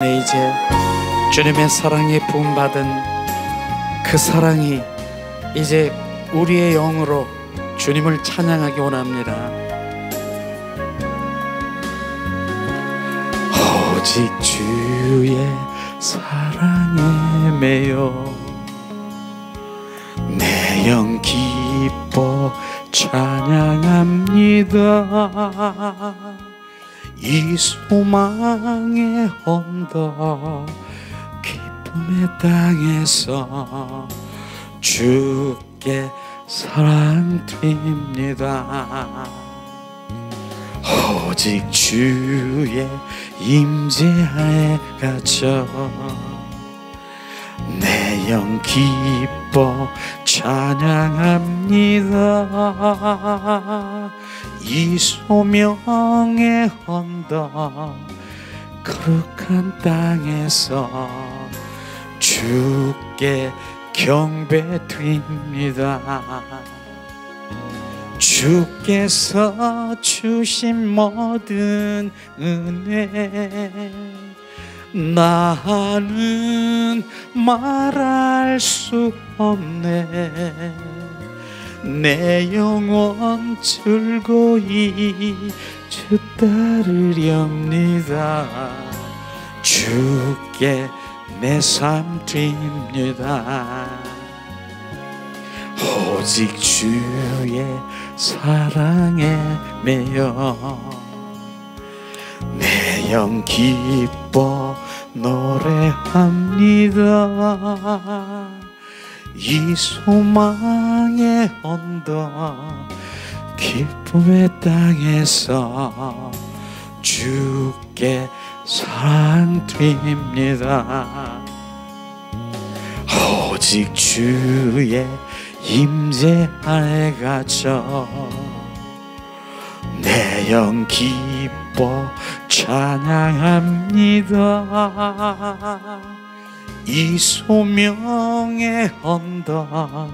이제 주님의 사랑에 부음받은 그 사랑이 이제 우리의 영으로 주님을 찬양하기 원합니다. 오직 주의 사랑에 매여 내 영 기뻐 찬양합니다. 이 소망의 언덕 기쁨의 땅에서 주께 사랑 드립니다. 오직 주의 임재하에 갇혀 내 영 기뻐 찬양합니다. 이 소명의 언덕 거룩한 땅에서 주께 경배 드립니다. 주께서 주신 모든 은혜 나는 말할 수 없네. 내 영혼 즐거이 주 따르렵니다. 주께 내 삶 드립니다. 오직 주의 사랑에 매여 내 영 기뻐 노래합니다. 이 소망의 언덕 기쁨의 땅에서 주께 사랑 드립니다. 오직 주의 임재하에 갇혀 내 영 기뻐 찬양합니다. 이 소명의 언덕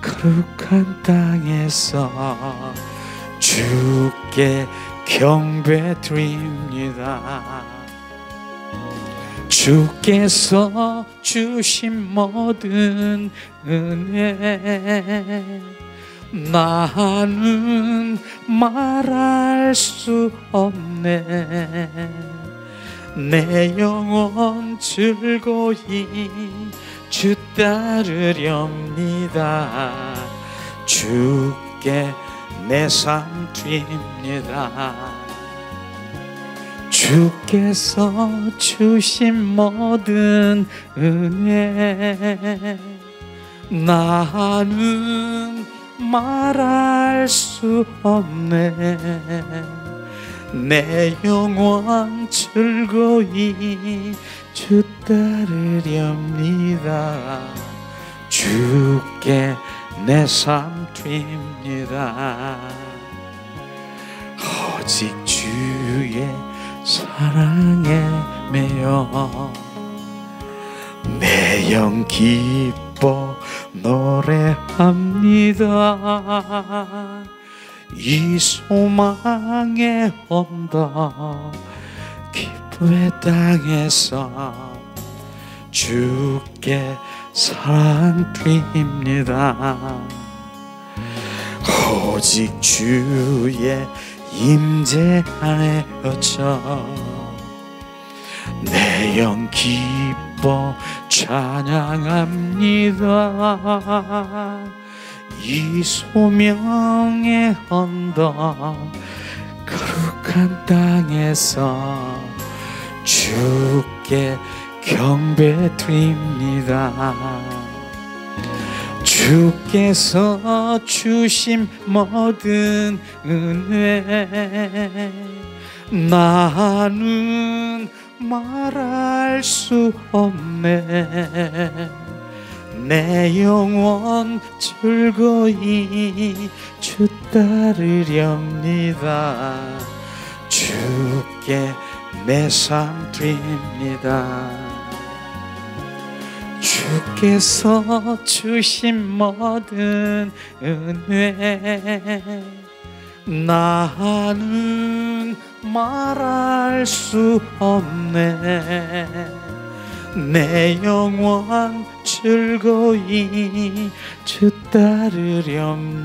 거룩한 땅에서 주께 경배 드립니다. 주께서 주신 모든 은혜 나는 말할 수 없네. 내 영혼 즐거이 주 따르렵니다. 주께 내 삶 드립니다. 주께서 주신 모든 은혜 나는 말할 수 없네. 내 영혼 즐거이 주 따르렵니다. 주께 내 삶 드립니다. 오직 주의 사랑에 매여 내 영 기뻐 노래합니다. 이 소망의 언덕 기쁨의 땅에서 주께 사랑 드립니다. 오직 주의 임재하에 갇혀 내 영 기뻐 찬양합니다. 이 소명의 언덕 거룩한 땅에서 주께 경배 드립니다. 주께서 주신 모든 은혜 나는 말할 수 없네. 내 영혼 즐거이 주 따르렵니다. 주께 내 삶 드립니다. 주께서 주신 모든 은혜 나는 말할 수 없네. 내 영원 즐거이 주 따르렵니다.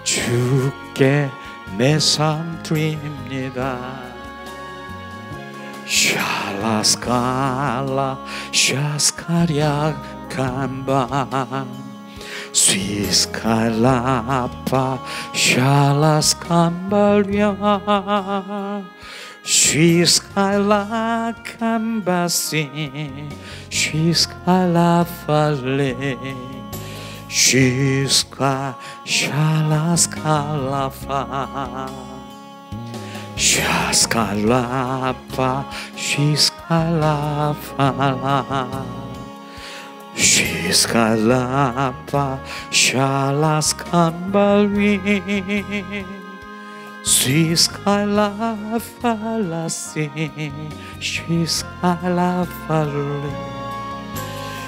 주께 내 삶 드립니다. 샬라스칼라 샤스카랴 간바 스위스칼라파 샬라스칸발랴 스위스칼라 칸바시 스위스칼라팔레 스위스카 샬라스칼라파 샤스칼라파 스위스칼라팔라 스위스칼라파 샬라스칸발위 스위스칼라팔라시 스위스칼라팔레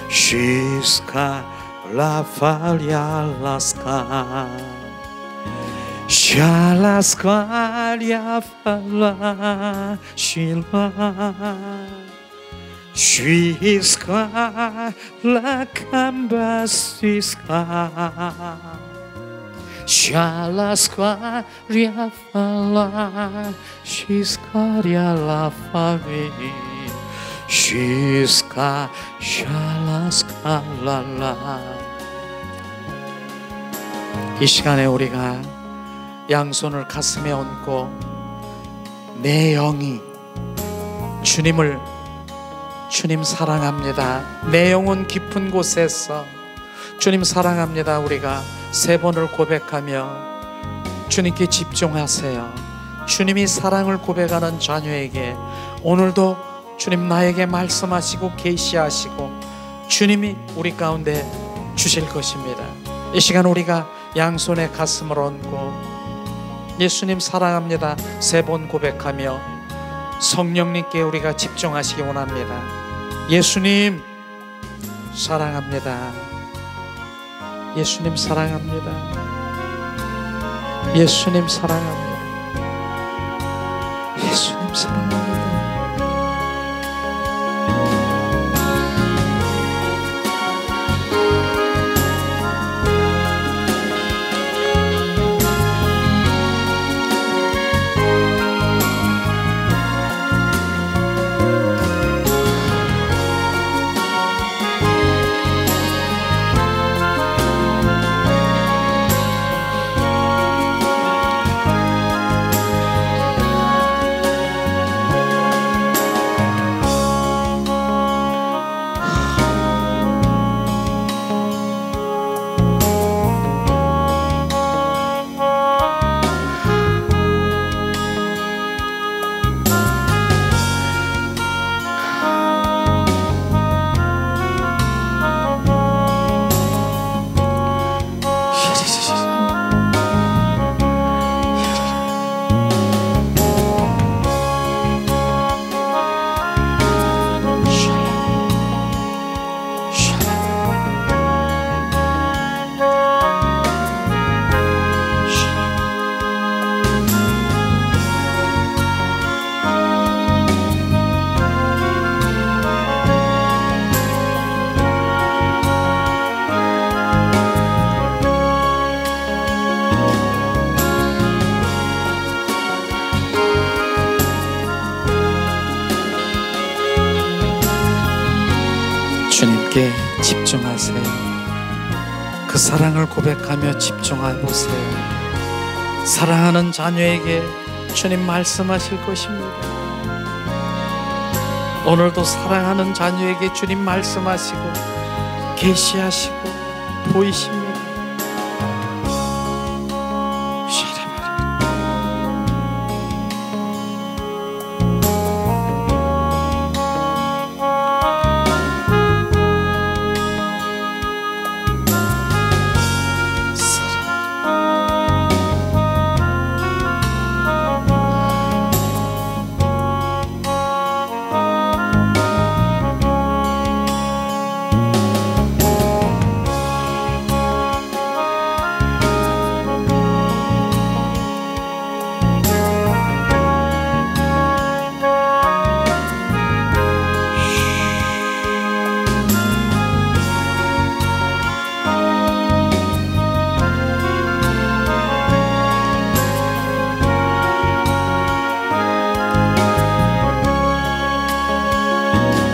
스위스칼라팔야라스카 샬라스칼야팔라 실라 스위스칼라 캄바스위스카 샬라스칼야팔라 스위스칼야라파비 스위스카 샬라스칼랄라. 이 시간에 우리가 양손을 가슴에 얹고 내 영이 주님 사랑합니다. 내 영혼 깊은 곳에서 주님 사랑합니다. 우리가 3번을 고백하며 주님께 집중하세요. 주님이 사랑을 고백하는 자녀에게 오늘도 주님 나에게 말씀하시고 계시하시고 주님이 우리 가운데 주실 것입니다. 이 시간 우리가 양손에 가슴을 얹고 예수님 사랑합니다 3번 고백하며 성령님께 우리가 집중하시기 원합니다. 예수님 사랑합니다. 예수님 사랑합니다. 예수님 사랑합니다. 예수님 사랑합니다. 주님께 집중하세요. 그 사랑을 고백하며 집중해 보세요. 사랑하는 자녀에게 주님 말씀하실 것입니다. 오늘도 사랑하는 자녀에게 주님 말씀하시고 계시하시고 보이십니다.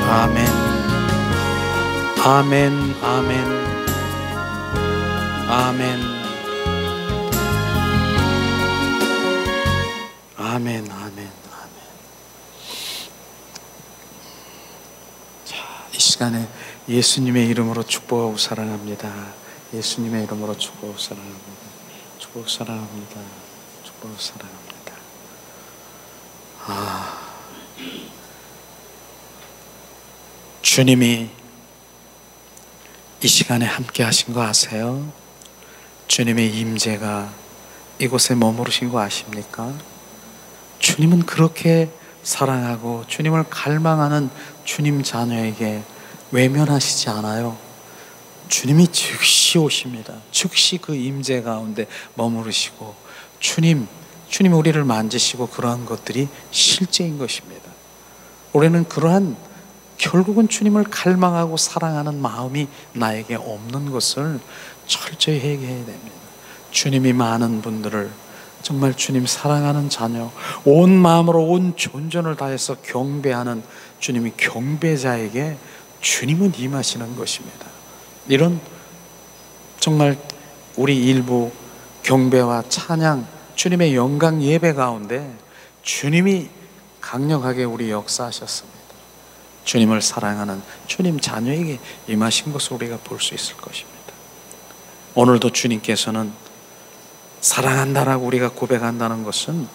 아멘. 아멘. 아멘. 아멘. 아멘. 아멘. 자, 이 시간에 예수님의 이름으로 축복하고 사랑합니다. 예수님의 이름으로 축복하고 사랑합니다. 축복하고 사랑합니다. 축복하고 사랑합니다. 주님이 이 시간에 함께 하신 거 아세요? 주님의 임재가 이곳에 머무르신 거 아십니까? 주님은 그렇게 사랑하고 주님을 갈망하는 주님 자녀에게 외면하시지 않아요. 주님이 즉시 오십니다. 즉시 그 임재 가운데 머무르시고 주님 우리를 만지시고 그러한 것들이 실제인 것입니다. 우리는 그러한 결국은 주님을 갈망하고 사랑하는 마음이 나에게 없는 것을 철저히 회개해야 됩니다. 주님이 많은 분들을 정말 주님 사랑하는 자녀, 온 마음으로 온 존전을 다해서 경배하는 주님이 경배자에게 주님은 임하시는 것입니다. 이런 정말 우리 일부 경배와 찬양, 주님의 영광 예배 가운데 주님이 강력하게 우리 역사하셨습니다. 주님을 사랑하는 주님 자녀에게 임하신 것을 우리가 볼 수 있을 것입니다. 오늘도 주님께서는 사랑한다라고 우리가 고백한다는 것은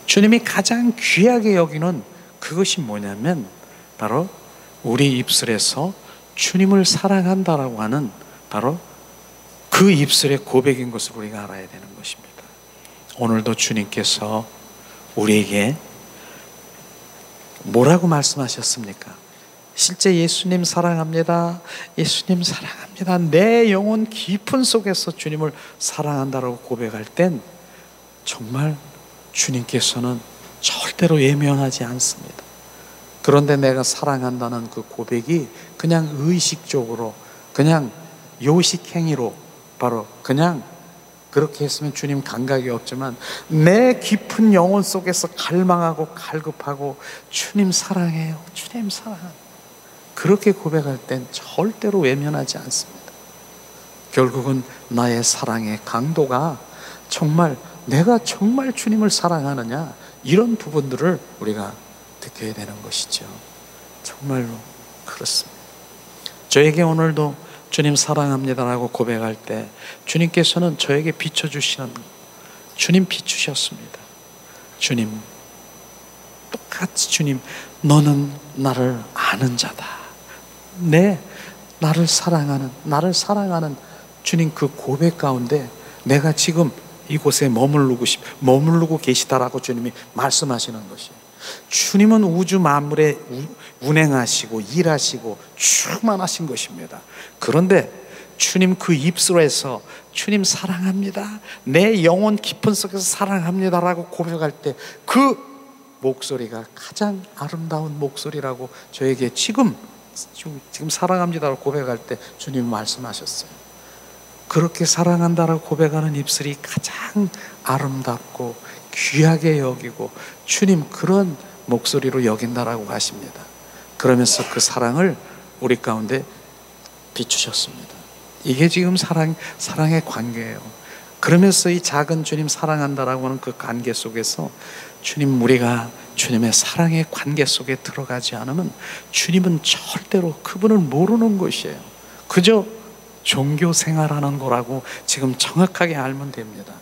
주님이 가장 귀하게 여기는 그것이 뭐냐면 바로 우리 입술에서 주님을 사랑한다라고 하는 바로 그 입술의 고백인 것을 우리가 알아야 되는 것입니다. 오늘도 주님께서 우리에게 뭐라고 말씀하셨습니까? 실제 예수님 사랑합니다. 예수님 사랑합니다. 내 영혼 깊은 속에서 주님을 사랑한다라고 고백할 땐 정말 주님께서는 절대로 외면하지 않습니다. 그런데 내가 사랑한다는 그 고백이 그냥 의식적으로, 그냥 요식행위로 바로 그냥 그렇게 했으면 주님 감각이 없지만 내 깊은 영혼 속에서 갈망하고 갈급하고 주님 사랑해요, 주님 사랑해요, 그렇게 고백할 땐 절대로 외면하지 않습니다. 결국은 나의 사랑의 강도가 정말 내가 정말 주님을 사랑하느냐, 이런 부분들을 우리가 느껴야 되는 것이죠. 정말로 그렇습니다. 저에게 오늘도 주님 사랑합니다라고 고백할 때 주님께서는 저에게 비춰주시는, 주님 비추셨습니다. 주님 똑같이 주님, 너는 나를 아는 자다. 나를 사랑하는 주님 그 고백 가운데 내가 지금 이곳에 머무르고 계시다라고 주님이 말씀하시는 것이에요. 주님은 우주 만물에 운행하시고 일하시고 충만하신 것입니다. 그런데 주님 그 입술에서 주님 사랑합니다, 내 영혼 깊은 속에서 사랑합니다라고 고백할 때 그 목소리가 가장 아름다운 목소리라고 저에게 지금 사랑합니다라고 고백할 때 주님이 말씀하셨어요. 그렇게 사랑한다라고 고백하는 입술이 가장 아름답고 귀하게 여기고 주님 그런 목소리로 여긴다라고 하십니다. 그러면서 그 사랑을 우리 가운데 비추셨습니다. 이게 지금 사랑의 관계예요. 그러면서 이 작은 주님 사랑한다라고 하는 그 관계 속에서 주님, 우리가 주님의 사랑의 관계 속에 들어가지 않으면 주님은 절대로 그분을 모르는 것이에요. 그저 종교 생활하는 거라고 지금 정확하게 알면 됩니다.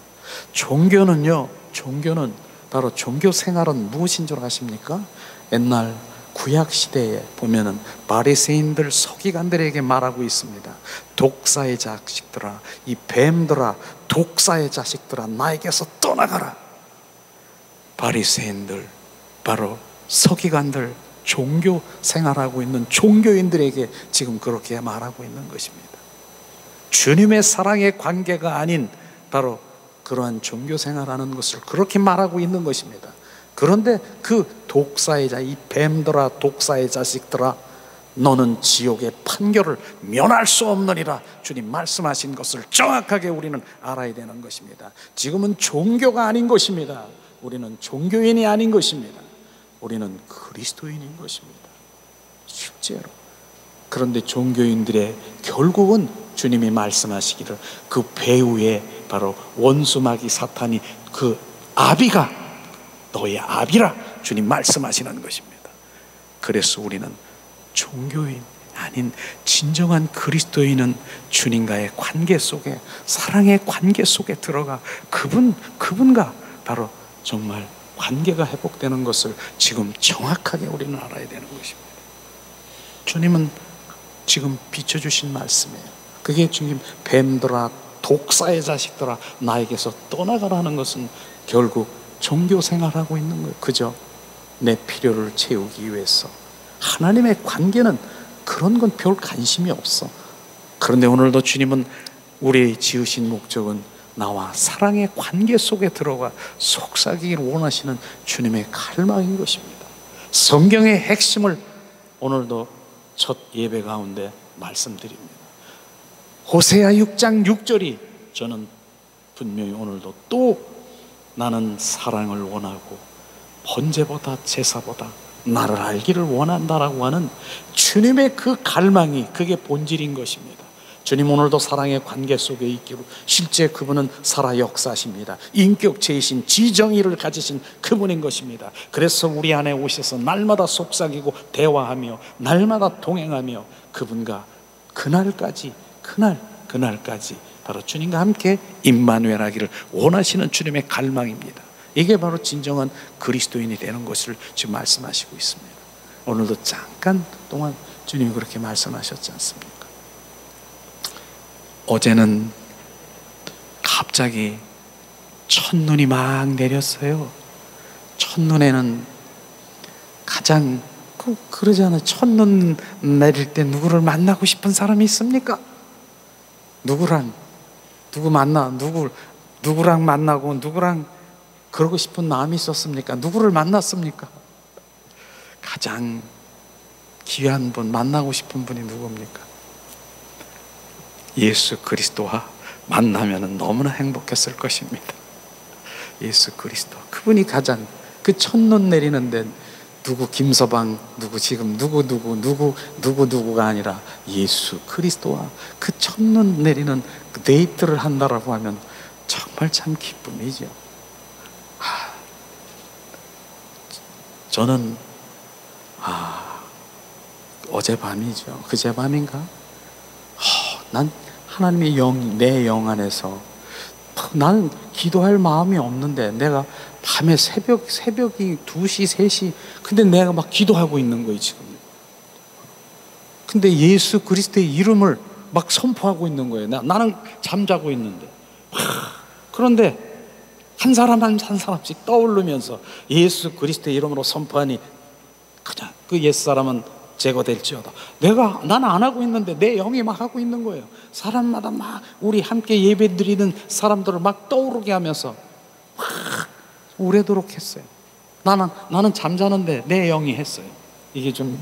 종교는 바로 종교 생활은 무엇인 줄 아십니까? 옛날 구약 시대에 보면은 바리새인들, 서기관들에게 말하고 있습니다. 독사의 자식들아, 이 뱀들아, 독사의 자식들아, 나에게서 떠나가라. 바리새인들, 바로 서기관들, 종교 생활하고 있는 종교인들에게 지금 그렇게 말하고 있는 것입니다. 주님의 사랑의 관계가 아닌 바로 그러한 종교 생활하는 것을 그렇게 말하고 있는 것입니다. 그런데 그 독사의 자, 이 뱀들아, 독사의 자식들아, 너는 지옥의 판결을 면할 수 없느니라 주님 말씀하신 것을 정확하게 우리는 알아야 되는 것입니다. 지금은 종교가 아닌 것입니다. 우리는 종교인이 아닌 것입니다. 우리는 그리스도인인 것입니다. 실제로. 그런데 종교인들의 결국은 주님이 말씀하시기를 그 배후에 바로 원수마귀 사탄이 그 아비가 너의 아비라 주님 말씀하시는 것입니다. 그래서 우리는 종교인 아닌 진정한 그리스도인은 주님과의 관계 속에, 사랑의 관계 속에 들어가 그분과 바로 정말 관계가 회복되는 것을 지금 정확하게 우리는 알아야 되는 것입니다. 주님은 지금 비춰주신 말씀이에요. 그게 지금 뱀들아, 독사의 자식들아, 나에게서 떠나가라는 것은 결국 종교 생활하고 있는 거예요. 그죠? 내 필요를 채우기 위해서. 하나님의 관계는 그런 건 별 관심이 없어. 그런데 오늘도 주님은 우리 지으신 목적은 나와 사랑의 관계 속에 들어가 속삭이기를 원하시는 주님의 갈망인 것입니다. 성경의 핵심을 오늘도 첫 예배 가운데 말씀드립니다. 호세아 6장 6절이 저는 분명히 오늘도 또 나는 사랑을 원하고 번제보다 제사보다 나를 알기를 원한다라고 하는 주님의 그 갈망이, 그게 본질인 것입니다. 주님 오늘도 사랑의 관계 속에 있기로, 실제 그분은 살아 역사십니다. 인격체이신 지정의를 가지신 그분인 것입니다. 그래서 우리 안에 오셔서 날마다 속삭이고 대화하며 날마다 동행하며 그분과 그날까지 바로 주님과 함께 임마누엘 하기를 원하시는 주님의 갈망입니다. 이게 바로 진정한 그리스도인이 되는 것을 지금 말씀하시고 있습니다. 오늘도 잠깐 동안 주님이 그렇게 말씀하셨지 않습니까? 어제는 갑자기 첫눈이 막 내렸어요. 첫눈에는 가장 그러잖아요. 첫눈 내릴 때 누구를 만나고 싶은 사람이 있습니까? 누구랑 만나고 누구랑 그러고 싶은 마음이 있었습니까? 누구를 만났습니까? 가장 귀한 분, 만나고 싶은 분이 누굽니까? 예수 그리스도와 만나면 너무나 행복했을 것입니다. 예수 그리스도, 그분이 가장, 그 첫눈 내리는데 누구 김서방, 누구 지금 누구가 아니라 예수 그리스도와 그 첫눈 내리는 그 데이트를 한다라고 하면 정말 참 기쁨이죠. 저는 어젯밤이죠. 그제밤인가? 난 하나님의 내 영 안에서 나는 기도할 마음이 없는데 내가 밤에 새벽이 2시, 3시 근데 내가 막 기도하고 있는 거예요 지금. 근데 예수 그리스도의 이름을 막 선포하고 있는 거예요. 나는 잠자고 있는데. 그런데 한 사람씩 떠오르면서 예수 그리스도의 이름으로 선포하니 그냥 그 옛사람은 제거될지어다. 나는 안 하고 있는데 내 영이 막 하고 있는 거예요. 사람마다 막 우리 함께 예배 드리는 사람들을 막 떠오르게 하면서 막 오래도록 했어요. 나는 잠자는데 내 영이 했어요. 이게 좀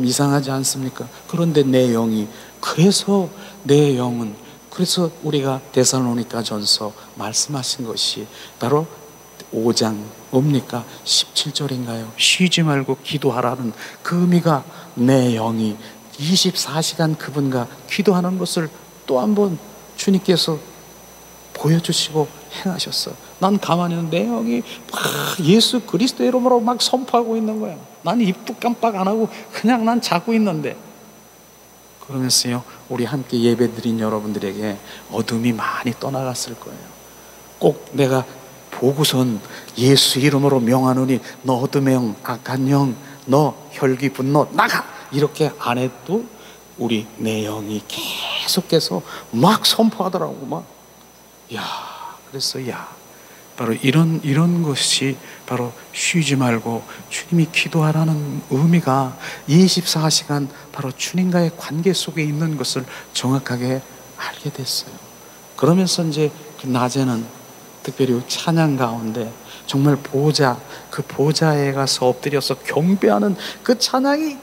이상하지 않습니까? 그런데 내 영이, 그래서 내 영은, 그래서 우리가 데살로니가전서 말씀하신 것이 바로 5장 뭡니까? 17절인가요? 쉬지 말고 기도하라는 그 의미가, 내 영이 24시간 그분과 기도하는 것을 또 한 번 주님께서 보여주시고 행하셨어. 난 가만히 있는데 내 영이 막 예수 그리스도 이름으로 막 선포하고 있는 거야. 난 입도 깜빡 안 하고 그냥 난 자고 있는데, 그러면서요 우리 함께 예배 드린 여러분들에게 어둠이 많이 떠나갔을 거예요. 꼭 내가 보고선 예수 이름으로 명하노니 너 어둠의 영, 악한 영, 너 혈기 분노 나가, 이렇게 안 해도 우리 내 영이 계속해서 막 선포하더라고. 막 그래서 바로 이런 것이 바로 쉬지 말고 주님이 기도하라는 의미가 24시간 바로 주님과의 관계 속에 있는 것을 정확하게 알게 됐어요. 그러면서 이제 그 낮에는 특별히 찬양 가운데 정말 그 보좌에 가서 엎드려서 경배하는 그 찬양이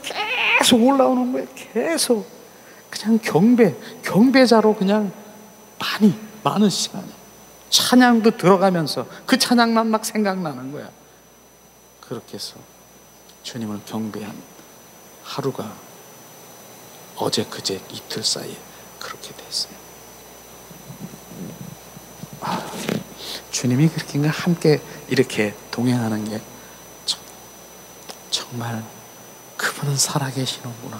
계속 올라오는 거예요. 계속 그냥 경배자로 그냥 많은 시간에 찬양도 들어가면서 그 찬양만 막 생각나는 거야. 그렇게 해서 주님을 경배한 하루가 어제 그제 이틀 사이에 그렇게 됐어요. 주님이 그렇게 함께 이렇게 동행하는 게 정말 그분은 살아계시는구나,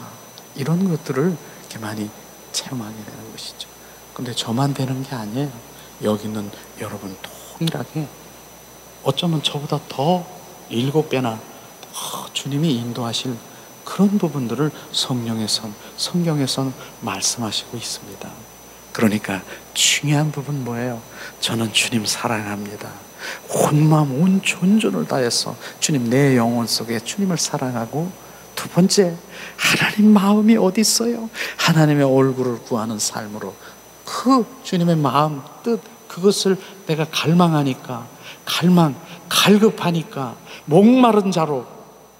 이런 것들을 이렇게 많이 체험하게 되는 것이죠. 근데 저만 되는 게 아니에요. 여기 있는 여러분 동일하게 어쩌면 저보다 더 7배나 주님이 인도하실 그런 부분들을 성경에선 말씀하시고 있습니다. 그러니까 중요한 부분 뭐예요? 저는 주님 사랑합니다. 온 마음 온 존존을 다해서 주님, 내 영혼 속에 주님을 사랑하고, 두 번째, 하나님 마음이 어디 있어요? 하나님의 얼굴을 구하는 삶으로 그 주님의 마음, 뜻, 그것을 내가 갈망하니까, 갈급하니까, 목마른 자로,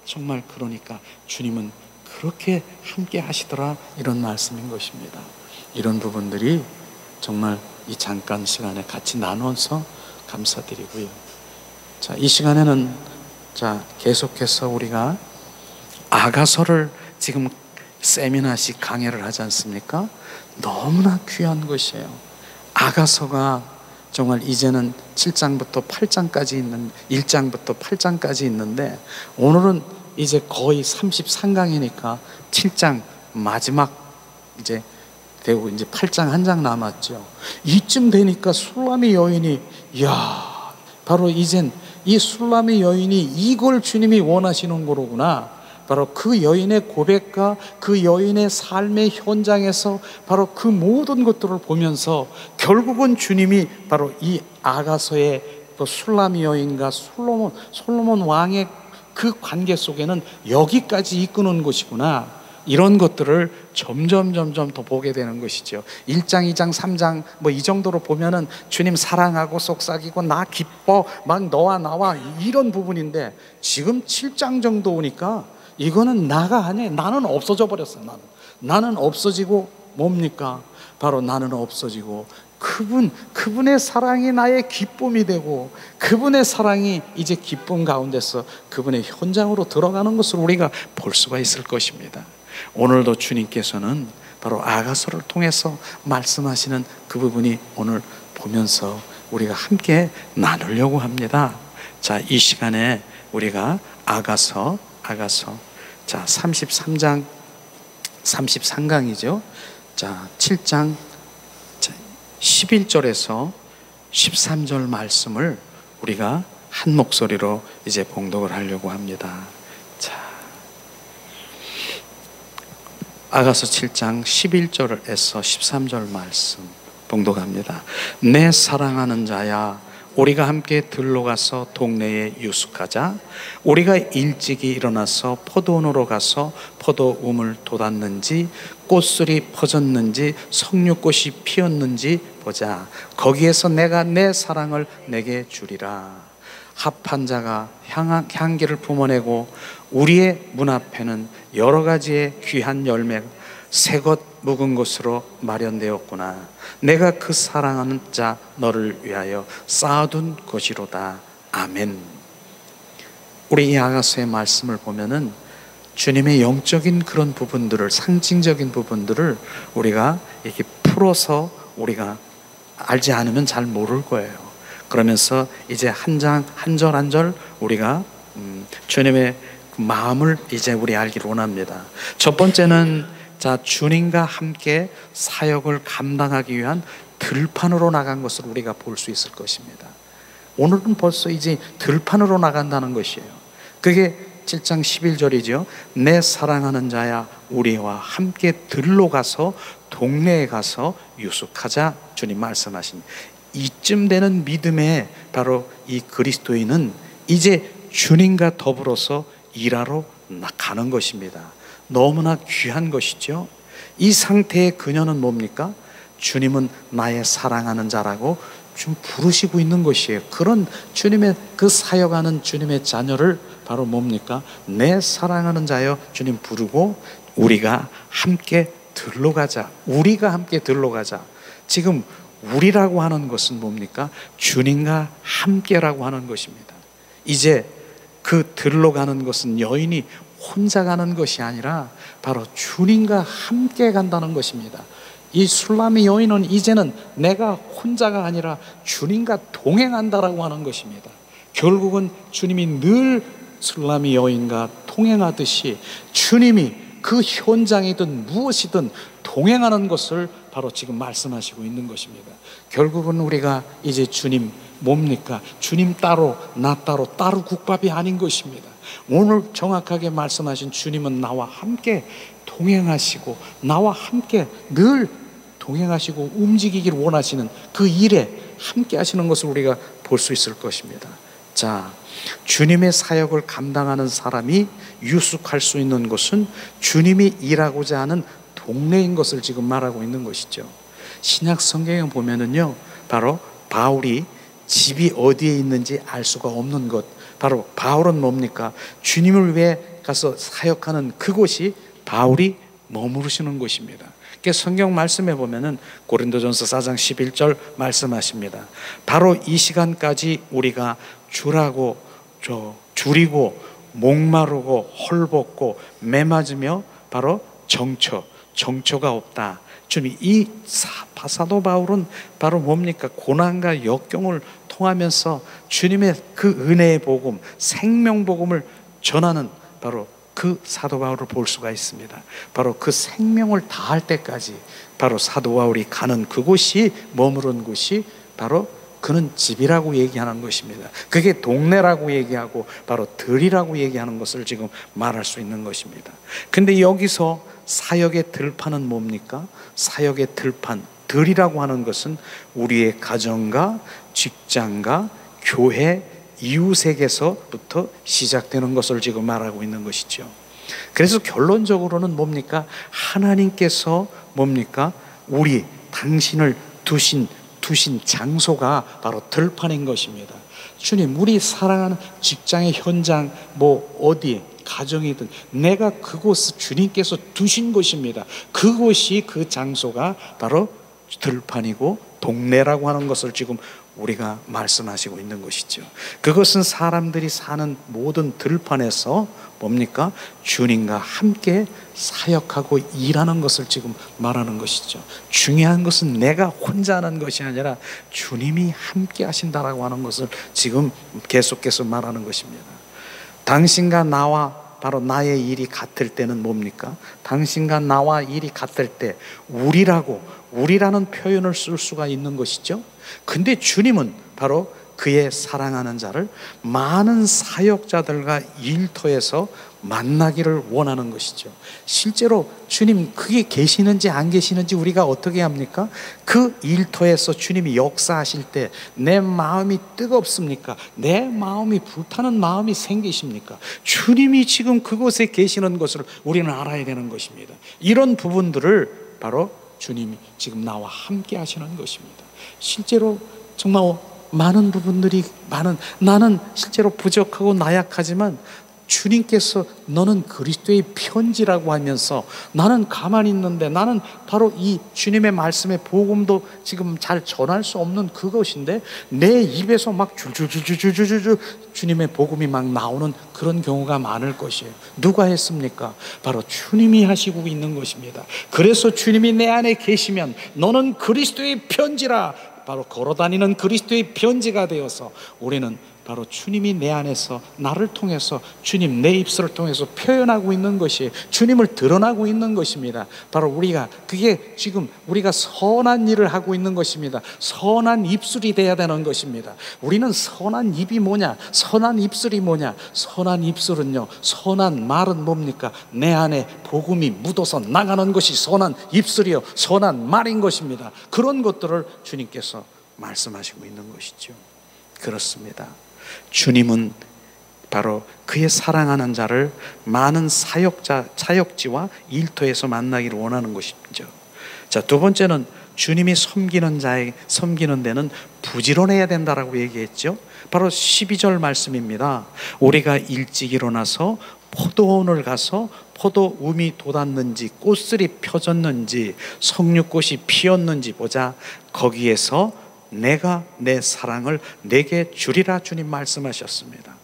정말 그러니까 주님은 그렇게 함께 하시더라, 이런 말씀인 것입니다. 이런 부분들이 정말 이 잠깐 시간에 같이 나눠서 감사드리고요. 자, 이 시간에는 계속해서 우리가 아가서를 지금 세미나식 강해를 하지 않습니까? 너무나 귀한 것이에요. 아가서가 정말 이제는 7장부터 8장까지 있는, 1장부터 8장까지 있는데, 오늘은 이제 거의 33강이니까 7장 마지막 이제 되고 이제 8장 한 장 남았죠. 이쯤 되니까 술람의 여인이, 이야, 바로 이젠 이 술람의 여인이 이걸 주님이 원하시는 거로구나. 바로 그 여인의 고백과 그 여인의 삶의 현장에서 바로 그 모든 것들을 보면서 결국은 주님이 바로 이 아가서의 술람의 여인과 솔로몬 왕의 그 관계 속에는 여기까지 이끄는 것이구나, 이런 것들을 점점 더 보게 되는 것이죠. 1장, 2장, 3장 뭐 이 정도로 보면은 주님 사랑하고 속삭이고 나 기뻐, 막 너와 나와, 이런 부분인데, 지금 7장 정도 오니까 이거는 나가 아니에요. 나는 없어져 버렸어요. 나는 없어지고, 뭡니까? 바로 나는 없어지고 그분의 사랑이 나의 기쁨이 되고, 그분의 사랑이 이제 기쁨 가운데서 그분의 현장으로 들어가는 것을 우리가 볼 수가 있을 것입니다. 오늘도 주님께서는 바로 아가서를 통해서 말씀하시는 그 부분이 오늘 보면서 우리가 함께 나누려고 합니다. 자, 이 시간에 우리가 아가서 자, 33강이죠. 자, 7장 11절에서 13절 말씀을 우리가 한 목소리로 이제 봉독을 하려고 합니다. 자, 아가서 7장 11절에서 13절 말씀 봉독합니다. 내 사랑하는 자야, 우리가 함께 들로 가서 동네에 유숙하자. 우리가 일찍이 일어나서 포도원으로 가서 포도움을 돋았는지, 꽃술이 퍼졌는지, 석류꽃이 피었는지 보자. 거기에서 내가 내 사랑을 내게 주리라. 합한 자가 향기를 품어내고, 우리의 문 앞에는 여러 가지의 귀한 열매가 새것 묵은 곳으로 마련되었구나. 내가 그 사랑하는 자 너를 위하여 쌓아둔 것이로다. 아멘. 우리 이 아가서의 말씀을 보면은 주님의 영적인 그런 부분들을, 상징적인 부분들을 우리가 이렇게 풀어서 우리가 알지 않으면 잘 모를 거예요. 그러면서 이제 한 장, 한 절 한 절 우리가 주님의 마음을 이제 우리 알기를 원합니다. 첫 번째는, 자, 주님과 함께 사역을 감당하기 위한 들판으로 나간 것을 우리가 볼 수 있을 것입니다. 오늘은 벌써 이제 들판으로 나간다는 것이에요. 그게 7장 11절이죠. 내 사랑하는 자야, 우리와 함께 들로 가서 동네에 가서 유숙하자, 주님 말씀하십니다. 이쯤 되는 믿음에 바로 이 그리스도인은 이제 주님과 더불어서 일하러 가는 것입니다. 너무나 귀한 것이죠. 이 상태의 그녀는 뭡니까? 주님은 나의 사랑하는 자라고 좀 부르시고 있는 것이에요. 그런 주님의 그 사역하는 주님의 자녀를 바로 뭡니까? 내 사랑하는 자여, 주님 부르고 우리가 함께 들러 가자. 우리가 함께 들러 가자. 지금 우리라고 하는 것은 뭡니까? 주님과 함께라고 하는 것입니다. 이제 그 들러 가는 것은 여인이 혼자 가는 것이 아니라 바로 주님과 함께 간다는 것입니다. 이 술람의 여인은 이제는 내가 혼자가 아니라 주님과 동행한다라고 하는 것입니다. 결국은 주님이 늘 술람의 여인과 동행하듯이 주님이 그 현장이든 무엇이든 동행하는 것을 바로 지금 말씀하시고 있는 것입니다. 결국은 우리가 이제 주님 뭡니까? 주님 따로 나 따로 국밥이 아닌 것입니다. 오늘 정확하게 말씀하신 주님은 나와 함께 동행하시고 나와 함께 늘 동행하시고 움직이기를 원하시는 그 일에 함께 하시는 것을 우리가 볼 수 있을 것입니다. 자, 주님의 사역을 감당하는 사람이 유숙할 수 있는 곳은 주님이 일하고자 하는 동네인 것을 지금 말하고 있는 것이죠. 신약 성경에 보면은요, 바로 바울이 집이 어디에 있는지 알 수가 없는 것, 바로 바울은 뭡니까? 주님을 위해 가서 사역하는 그곳이 바울이 머무르시는 곳입니다. 성경 말씀에 보면은 고린도전서 4장 11절 말씀하십니다. 바로 이 시간까지 우리가 줄이고 목마르고 헐벗고 매맞으며 바로 정처가 없다. 주님, 이 사도 바울은 바로 뭡니까? 고난과 역경을 통하면서 주님의 그 은혜의 복음, 생명 복음을 전하는 바로 그 사도 바울을 볼 수가 있습니다. 바로 그 생명을 다할 때까지 바로 사도 바울이 가는 그곳이 머무른 곳이 바로 그는 집이라고 얘기하는 것입니다. 그게 동네라고 얘기하고 바로 들이라고 얘기하는 것을 지금 말할 수 있는 것입니다. 근데 여기서 사역의 들판은 뭡니까? 사역의 들판, 들이라고 하는 것은 우리의 가정과 직장과 교회, 이웃에게서부터 시작되는 것을 지금 말하고 있는 것이죠. 그래서 결론적으로는 뭡니까? 하나님께서 뭡니까? 당신을 두신 장소가 바로 들판인 것입니다. 주님, 우리 사랑하는 직장의 현장, 어디 가정이든 내가 그곳을 주님께서 두신 곳입니다. 그곳이 그 장소가 바로 들판이고 동네라고 하는 것을 지금 우리가 말씀하시고 있는 것이죠. 그것은 사람들이 사는 모든 들판에서 뭡니까? 주님과 함께 사역하고 일하는 것을 지금 말하는 것이죠. 중요한 것은 내가 혼자 하는 것이 아니라 주님이 함께 하신다라고 하는 것을 지금 계속해서 말하는 것입니다. 당신과 나와 바로 나의 일이 같을 때는 뭡니까? 당신과 나와 일이 같을 때 우리라는 표현을 쓸 수가 있는 것이죠. 근데 주님은 바로 그의 사랑하는 자를 많은 사역자들과 일터에서 만나기를 원하는 것이죠. 실제로 주님 그게 계시는지 안 계시는지 우리가 어떻게 합니까? 그 일터에서 주님이 역사하실 때 내 마음이 뜨겁습니까? 내 마음이 불타는 마음이 생기십니까? 주님이 지금 그곳에 계시는 것을 우리는 알아야 되는 것입니다. 이런 부분들을 바로 주님이 지금 나와 함께 하시는 것입니다. 실제로 정말 많은 부분들이 나는 실제로 부족하고 나약하지만 주님께서 너는 그리스도의 편지라고 하면서 나는 가만히 있는데 나는 바로 이 주님의 말씀의 복음도 지금 잘 전할 수 없는 그것인데 내 입에서 막 줄줄줄줄줄줄 주님의 복음이 막 나오는 그런 경우가 많을 것이에요. 누가 했습니까? 바로 주님이 하시고 있는 것입니다. 그래서 주님이 내 안에 계시면 너는 그리스도의 편지라, 바로 걸어다니는 그리스도의 편지가 되어서 우리는 바로 주님이 내 안에서 나를 통해서 주님 내 입술을 통해서 표현하고 있는 것이 주님을 드러나고 있는 것입니다. 바로 그게 지금 우리가 선한 일을 하고 있는 것입니다. 선한 입술이 돼야 되는 것입니다. 우리는 선한 입이 뭐냐? 선한 입술이 뭐냐? 선한 입술은요, 선한 말은 뭡니까? 내 안에 복음이 묻어서 나가는 것이 선한 입술이요 선한 말인 것입니다. 그런 것들을 주님께서 말씀하시고 있는 것이죠. 그렇습니다. 주님은 바로 그의 사랑하는 자를 많은 사역지와 일터에서 만나기를 원하는 것이죠. 자, 두 번째는 주님이 섬기는 데는 부지런해야 된다라고 얘기했죠. 바로 12절 말씀입니다. 우리가 일찍 일어나서 포도원을 가서 포도움이 돋았는지 꽃들이 펴졌는지 석류꽃이 피었는지 보자. 거기에서 내가 내 사랑을 내게 주리라 주님 말씀하셨습니다.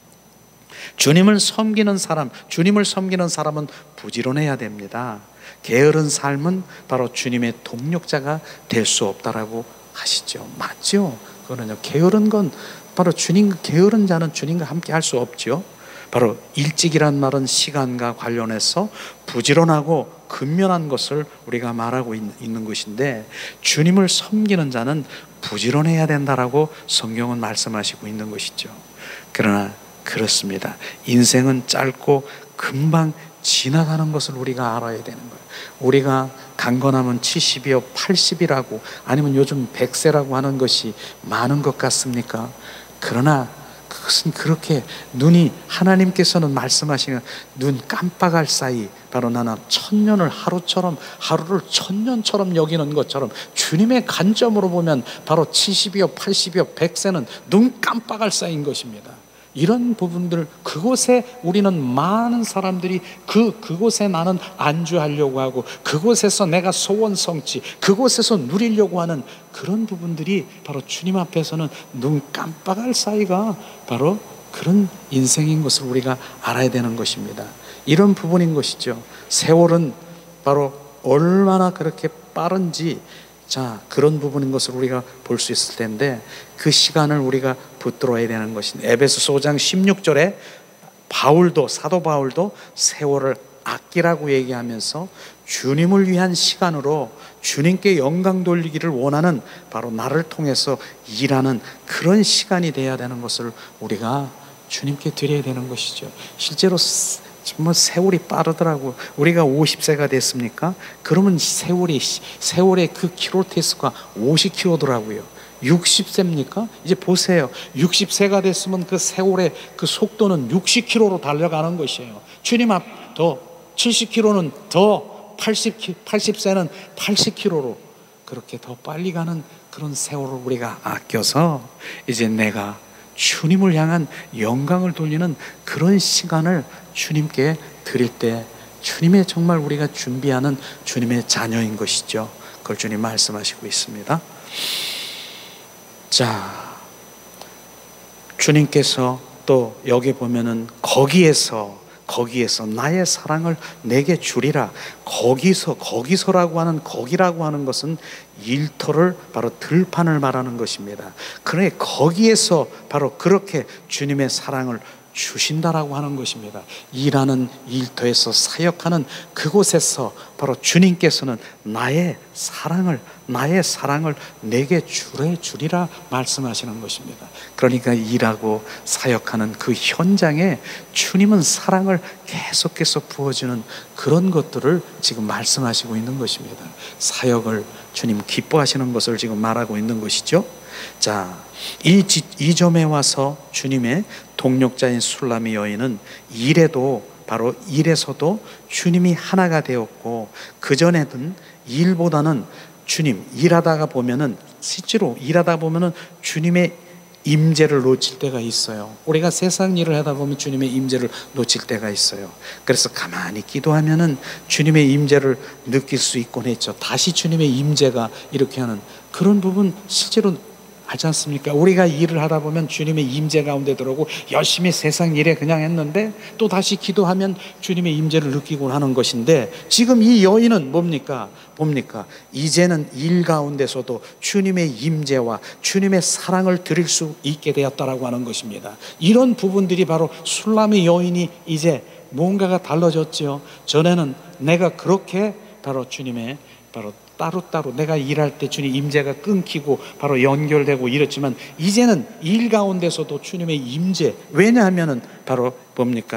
주님을 섬기는 사람은 부지런해야 됩니다. 게으른 삶은 바로 주님의 동력자가 될 수 없다라고 하시죠. 맞죠? 그거는요. 게으른 건 바로 게으른 자는 주님과 함께 할 수 없죠. 바로 일찍이란 말은 시간과 관련해서 부지런하고 근면한 것을 우리가 말하고 있는 것인데, 주님을 섬기는 자는 부지런해야 된다라고 성경은 말씀하시고 있는 것이죠. 그러나 그렇습니다. 인생은 짧고 금방 지나가는 것을 우리가 알아야 되는 거예요. 우리가 강건하면 70이요 80이라고 아니면 요즘 100세라고 하는 것이 많은 것 같습니까? 그러나 그것은 그렇게 하나님께서는 말씀하시는 눈 깜빡할 사이, 바로 나는 하루를 천년처럼 여기는 것처럼 주님의 관점으로 보면 바로 70이요 80이요 100세는 눈 깜빡할 사이인 것입니다. 이런 부분들, 그곳에 우리는 많은 사람들이 그곳에 나는 안주하려고 하고, 그곳에서 내가 소원 성취, 그곳에서 누리려고 하는 그런 부분들이 바로 주님 앞에서는 눈 깜빡할 사이가 바로 그런 인생인 것을 우리가 알아야 되는 것입니다. 이런 부분인 것이죠. 세월은 바로 얼마나 그렇게 빠른지, 그런 부분인 것을 우리가 볼 수 있을 텐데, 그 시간을 우리가 붙들어야 되는 것입니다. 에베소서 5장 16절에 사도 바울도 세월을 아끼라고 얘기하면서 주님을 위한 시간으로 주님께 영광 돌리기를 원하는, 바로 나를 통해서 일하는 그런 시간이 돼야 되는 것을 우리가 주님께 드려야 되는 것이죠. 실제로 정말 세월이 빠르더라고. 우리가 50세가 됐습니까? 그러면 세월의 그 킬로테스가 50km더라고요. 60세입니까? 이제 보세요. 60세가 됐으면 그 세월의 그 속도는 60km로 달려가는 것이에요. 주님 앞 더 70km는 더 80세는 80km로 그렇게 더 빨리 가는 그런 세월을 우리가 아껴서 이제 내가 주님을 향한 영광을 돌리는 그런 시간을 주님께 드릴 때, 주님의 정말 우리가 준비하는 주님의 자녀인 것이죠. 그걸 주님 말씀하시고 있습니다. 주님께서 또 여기 보면은 거기에서 나의 사랑을 내게 주리라. 거기서라고 하는 것은 일터를, 바로 들판을 말하는 것입니다. 그래, 거기에서 바로 그렇게 주님의 사랑을 주신다라고 하는 것입니다. 일하는 일터에서 사역하는 그곳에서 바로 주님께서는 나의 사랑을 내게 주리라 말씀하시는 것입니다. 그러니까 일하고 사역하는 그 현장에 주님은 사랑을 계속해서 부어주는 그런 것들을 지금 말씀하시고 있는 것입니다. 사역을 주님 기뻐하시는 것을 지금 말하고 있는 것이죠. 이 점에 와서 주님의 동력자인 술람이 여인은 일에서도 주님이 하나가 되었고, 그전에는 일보다는 실제로 일하다 보면은 주님의 임재를 놓칠 때가 있어요. 우리가 세상 일을 하다 보면 주님의 임재를 놓칠 때가 있어요. 그래서 가만히 기도하면은 주님의 임재를 느낄 수 있곤 했죠. 다시 주님의 임재가 이렇게 하는 그런 부분 실제로 알지 않습니까? 우리가 일을 하다 보면 주님의 임재 가운데 들어오고 열심히 세상 일에 그냥 했는데 또 다시 기도하면 주님의 임재를 느끼곤 하는 것인데, 지금 이 여인은 뭡니까? 이제는 일 가운데서도 주님의 임재와 주님의 사랑을 드릴 수 있게 되었다라고 하는 것입니다. 이런 부분들이 바로 술람의 여인이 이제 뭔가가 달라졌죠. 전에는 내가 그렇게 바로 주님의 따로따로 내가 일할 때 주님 임재가 끊기고 바로 연결되고 이랬지만, 이제는 일 가운데서도 주님의 임재, 왜냐하면은 바로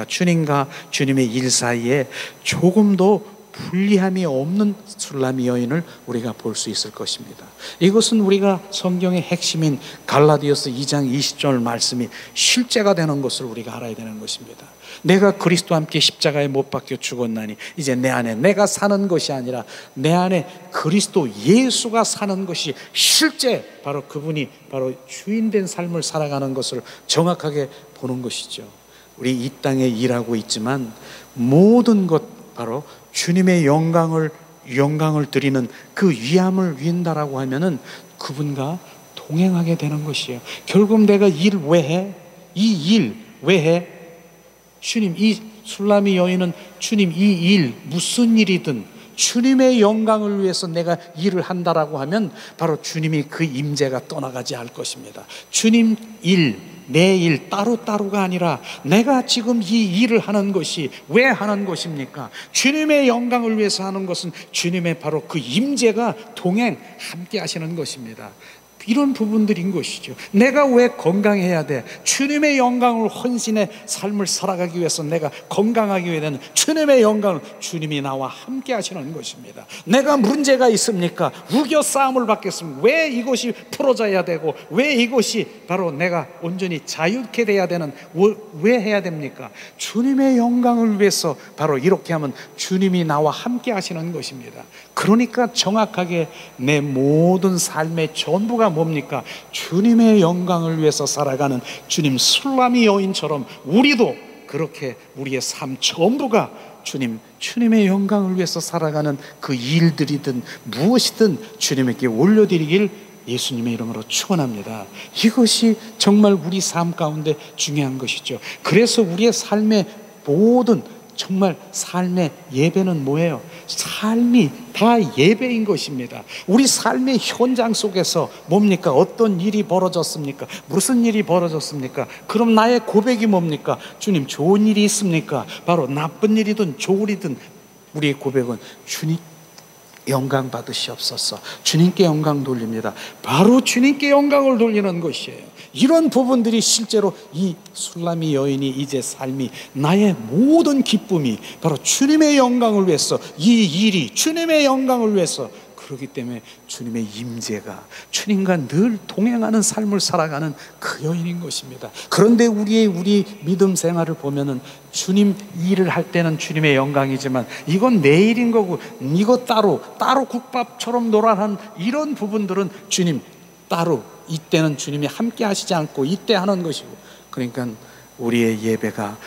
주님과 주님의 일 사이에 조금도 분리함이 없는 술람이 여인을 우리가 볼 수 있을 것입니다. 이것은 우리가 성경의 핵심인 갈라디아서 2장 20절 말씀이 실제가 되는 것을 우리가 알아야 되는 것입니다. 내가 그리스도와 함께 십자가에 못 박혀 죽었나니 이제 내 안에 내가 사는 것이 아니라 내 안에 그리스도 예수가 사는 것이 실제 바로 그분이 바로 주인된 삶을 살아가는 것을 정확하게 보는 것이죠. 우리 이 땅에 일하고 있지만 모든 것 바로 주님의 영광을 드리는 그 위함을 위한다라고 하면은 그분과 동행하게 되는 것이에요. 결국 내가 일 왜 해? 이 일 왜 해? 주님, 이 술라미 여인은 주님 이 일, 무슨 일이든 주님의 영광을 위해서 내가 일을 한다라고 하면 바로 주님이 그 임재가 떠나가지 않을 것입니다. 주님 일, 내 일 따로따로가 아니라 내가 지금 이 일을 하는 것이 왜 하는 것입니까? 주님의 영광을 위해서 하는 것은 주님의 바로 그 임재가 동행 함께 하시는 것입니다. 이런 부분들인 것이죠. 내가 왜 건강해야 돼? 주님의 영광을 헌신의 삶을 살아가기 위해서 내가 건강하기 위해서는 주님의 영광을 주님이 나와 함께 하시는 것입니다. 내가 문제가 있습니까? 우겨 싸움을 받겠습니까? 왜 이것이 풀어져야 되고 왜 이것이 바로 내가 온전히 자유케 돼야 되는 왜 해야 됩니까? 주님의 영광을 위해서 바로 이렇게 하면 주님이 나와 함께 하시는 것입니다. 그러니까 정확하게 내 모든 삶의 전부가 뭡니까? 주님의 영광을 위해서 살아가는 주님 술라미 여인처럼 우리도 그렇게 우리의 삶 전부가 주님의 영광을 위해서 살아가는 그 일들이든 무엇이든 주님에게 올려드리길 예수님의 이름으로 축원합니다. 이것이 정말 우리 삶 가운데 중요한 것이죠. 그래서 우리의 삶의 모든 정말 삶의 예배는 뭐예요? 삶이 다 예배인 것입니다. 우리 삶의 현장 속에서 뭡니까? 어떤 일이 벌어졌습니까? 무슨 일이 벌어졌습니까? 그럼 나의 고백이 뭡니까? 주님, 좋은 일이 있습니까? 바로 나쁜 일이든 좋은 일이든 우리의 고백은 주님 영광 받으시옵소서. 주님께 영광 돌립니다. 바로 주님께 영광을 돌리는 것이에요. 이런 부분들이 실제로 이 술라미 여인이 이제 삶이 나의 모든 기쁨이 바로 주님의 영광을 위해서 이 일이 주님의 영광을 위해서 그렇기 때문에 주님의 임재가 주님과 늘 동행하는 삶을 살아가는 그 여인인 것입니다. 그런데 우리 믿음 생활을 보면은 주님 일을 할 때는 주님의 영광이지만 이건 내 일인 거고 이거 따로 국밥처럼 놀아하는 이런 부분들은 주님 따로 이때는 주님이 함께 하시지 않고 이때 하는 것이고 그러니까 우리의 예배가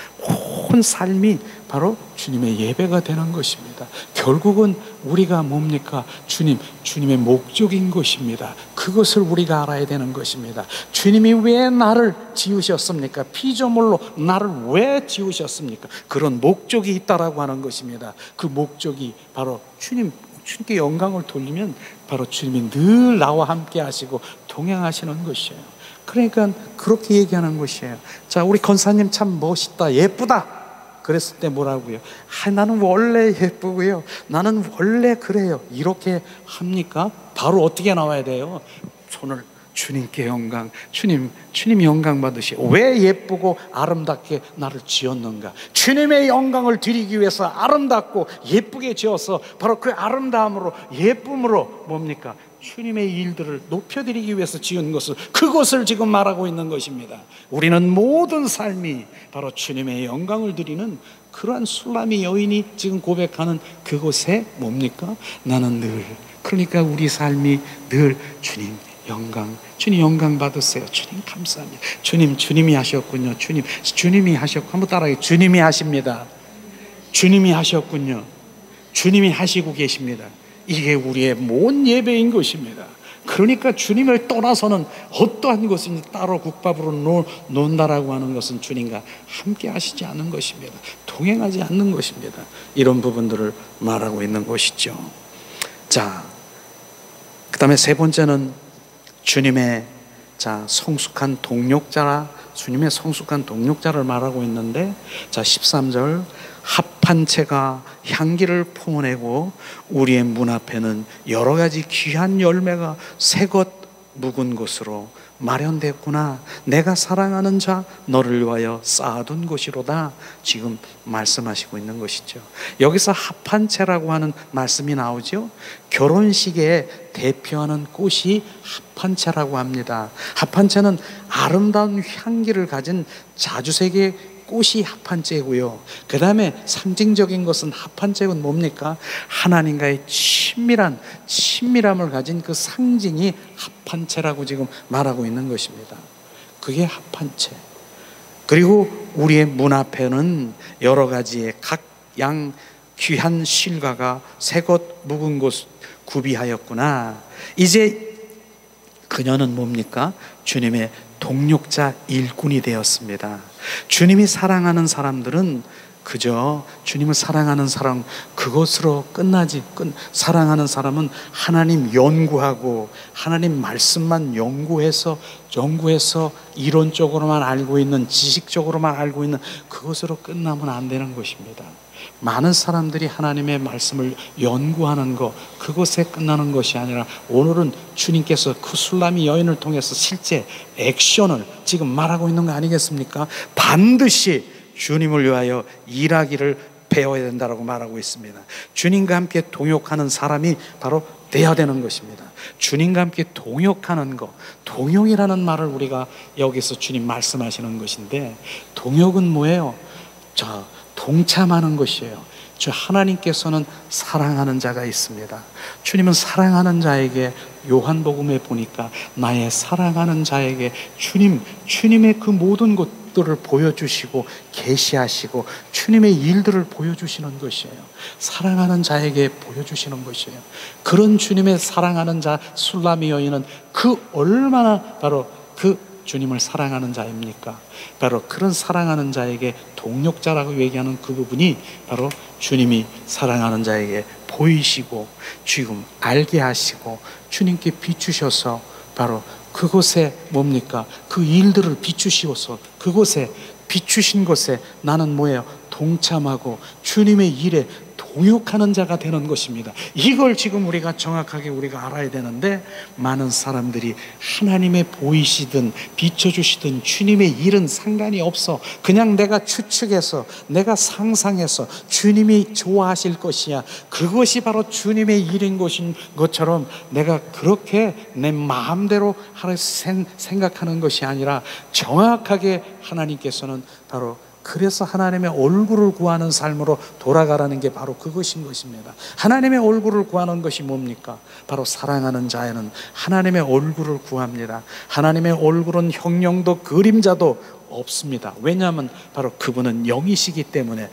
온 삶이 바로 주님의 예배가 되는 것입니다. 결국은 우리가 뭡니까? 주님의 목적인 것입니다. 그것을 우리가 알아야 되는 것입니다. 주님이 왜 나를 지으셨습니까? 피조물로 나를 왜 지으셨습니까? 그런 목적이 있다라고 하는 것입니다. 그 목적이 바로 주님께 영광을 돌리면 바로 주님이 늘 나와 함께 하시고 동행하시는 것이에요. 그러니까 그렇게 얘기하는 것이에요. 자, 우리 권사님 참 멋있다, 예쁘다 그랬을 때 뭐라고요? 나는 원래 예쁘고요, 나는 원래 그래요, 이렇게 합니까? 바로 어떻게 나와야 돼요? 손을 주님께 영광, 주님 영광 받으시오. 왜 예쁘고 아름답게 나를 지었는가? 주님의 영광을 드리기 위해서 아름답고 예쁘게 지어서 바로 그 아름다움으로 예쁨으로 뭡니까? 주님의 일들을 높여드리기 위해서 지은 것을 그것을 지금 말하고 있는 것입니다. 우리는 모든 삶이 바로 주님의 영광을 드리는 그러한 술라미 여인이 지금 고백하는 그곳에 뭡니까? 나는 늘 그러니까 우리 삶이 늘 주님 영광 받으세요. 주님 감사합니다. 주님이 하셨군요. 주님이 하셨고 한번 따라해. 주님이 하십니다. 주님이 하셨군요. 주님이 하시고 계십니다. 이게 우리의 모든 예배인 것입니다. 그러니까 주님을 떠나서는 어떠한 것은 따로 국밥으로 논다라고 하는 것은 주님과 함께 하시지 않는 것입니다. 동행하지 않는 것입니다. 이런 부분들을 말하고 있는 것이죠. 자, 그 다음에 세 번째는 주님의 성숙한 동력자를 말하고 있는데, 자 13절, 합한 채가 향기를 품어내고 우리의 문 앞에는 여러 가지 귀한 열매가 새것 묵은 곳으로 마련됐구나. 내가 사랑하는 자 너를 위하여 쌓아둔 곳이로다. 지금 말씀하시고 있는 것이죠. 여기서 합한 채라고 하는 말씀이 나오죠. 결혼식에 대표하는 꽃이 합한 채라고 합니다. 합한 채는 아름다운 향기를 가진 자주색의 꽃이 합한째고요. 그 다음에 상징적인 것은 합한째는 뭡니까? 하나님과의 친밀함을 가진 그 상징이 합한채라고 지금 말하고 있는 것입니다. 그게 합한채. 그리고 우리의 문 앞에는 여러 가지의 각양 귀한 실과가 새것 묵은 곳 구비하였구나. 이제 그녀는 뭡니까? 주님의 동력자 일꾼이 되었습니다. 주님이 사랑하는 사람들은 그저 주님을 사랑하는 사람 그것으로 끝나지. 사랑하는 사람은 하나님 연구하고 하나님 말씀만 연구해서 이론적으로만 알고 있는, 지식적으로만 알고 있는 그것으로 끝나면 안 되는 것입니다. 많은 사람들이 하나님의 말씀을 연구하는 것, 그것에 끝나는 것이 아니라 오늘은 주님께서 그 술람이 여인을 통해서 실제 액션을 지금 말하고 있는 거 아니겠습니까? 반드시 주님을 위하여 일하기를 배워야 된다고 말하고 있습니다. 주님과 함께 동역하는 사람이 바로 돼야 되는 것입니다. 주님과 함께 동역하는 것, 동역이라는 말을 우리가 여기서 주님 말씀하시는 것인데, 동역은 뭐예요? 동참하는 것이에요. 하나님께서는 사랑하는 자가 있습니다. 주님은 사랑하는 자에게, 요한복음에 보니까 나의 사랑하는 자에게 주님의 그 모든 것들을 보여주시고 계시하시고 주님의 일들을 보여주시는 것이에요. 사랑하는 자에게 보여주시는 것이에요. 그런 주님의 사랑하는 자 술람이 여인은 얼마나 바로 그 주님을 사랑하는 자입니까? 바로 그런 사랑하는 자에게 동력자라고 얘기하는 그 부분이 바로 주님이 사랑하는 자에게 보이시고 지금 알게 하시고 주님께 비추셔서 바로 그곳에 뭡니까? 그 일들을 비추시어서 그곳에 비추신 곳에 나는 뭐예요? 동참하고 주님의 일에 동역하는 자가 되는 것입니다. 이걸 지금 우리가 정확하게 알아야 되는데, 많은 사람들이 하나님의 보이시든 비춰주시든 주님의 일은 상관이 없어. 그냥 내가 추측해서 내가 상상해서 주님이 좋아하실 것이야, 그것이 바로 주님의 일인 것처럼 내가 그렇게 내 마음대로 생각하는 것이 아니라, 정확하게 하나님께서는 바로 그래서 하나님의 얼굴을 구하는 삶으로 돌아가라는 게 바로 그것인 것입니다. 하나님의 얼굴을 구하는 것이 뭡니까? 바로 사랑하는 자에는 하나님의 얼굴을 구합니다. 하나님의 얼굴은 형령도 그림자도 없습니다. 왜냐하면 바로 그분은 영이시기 때문에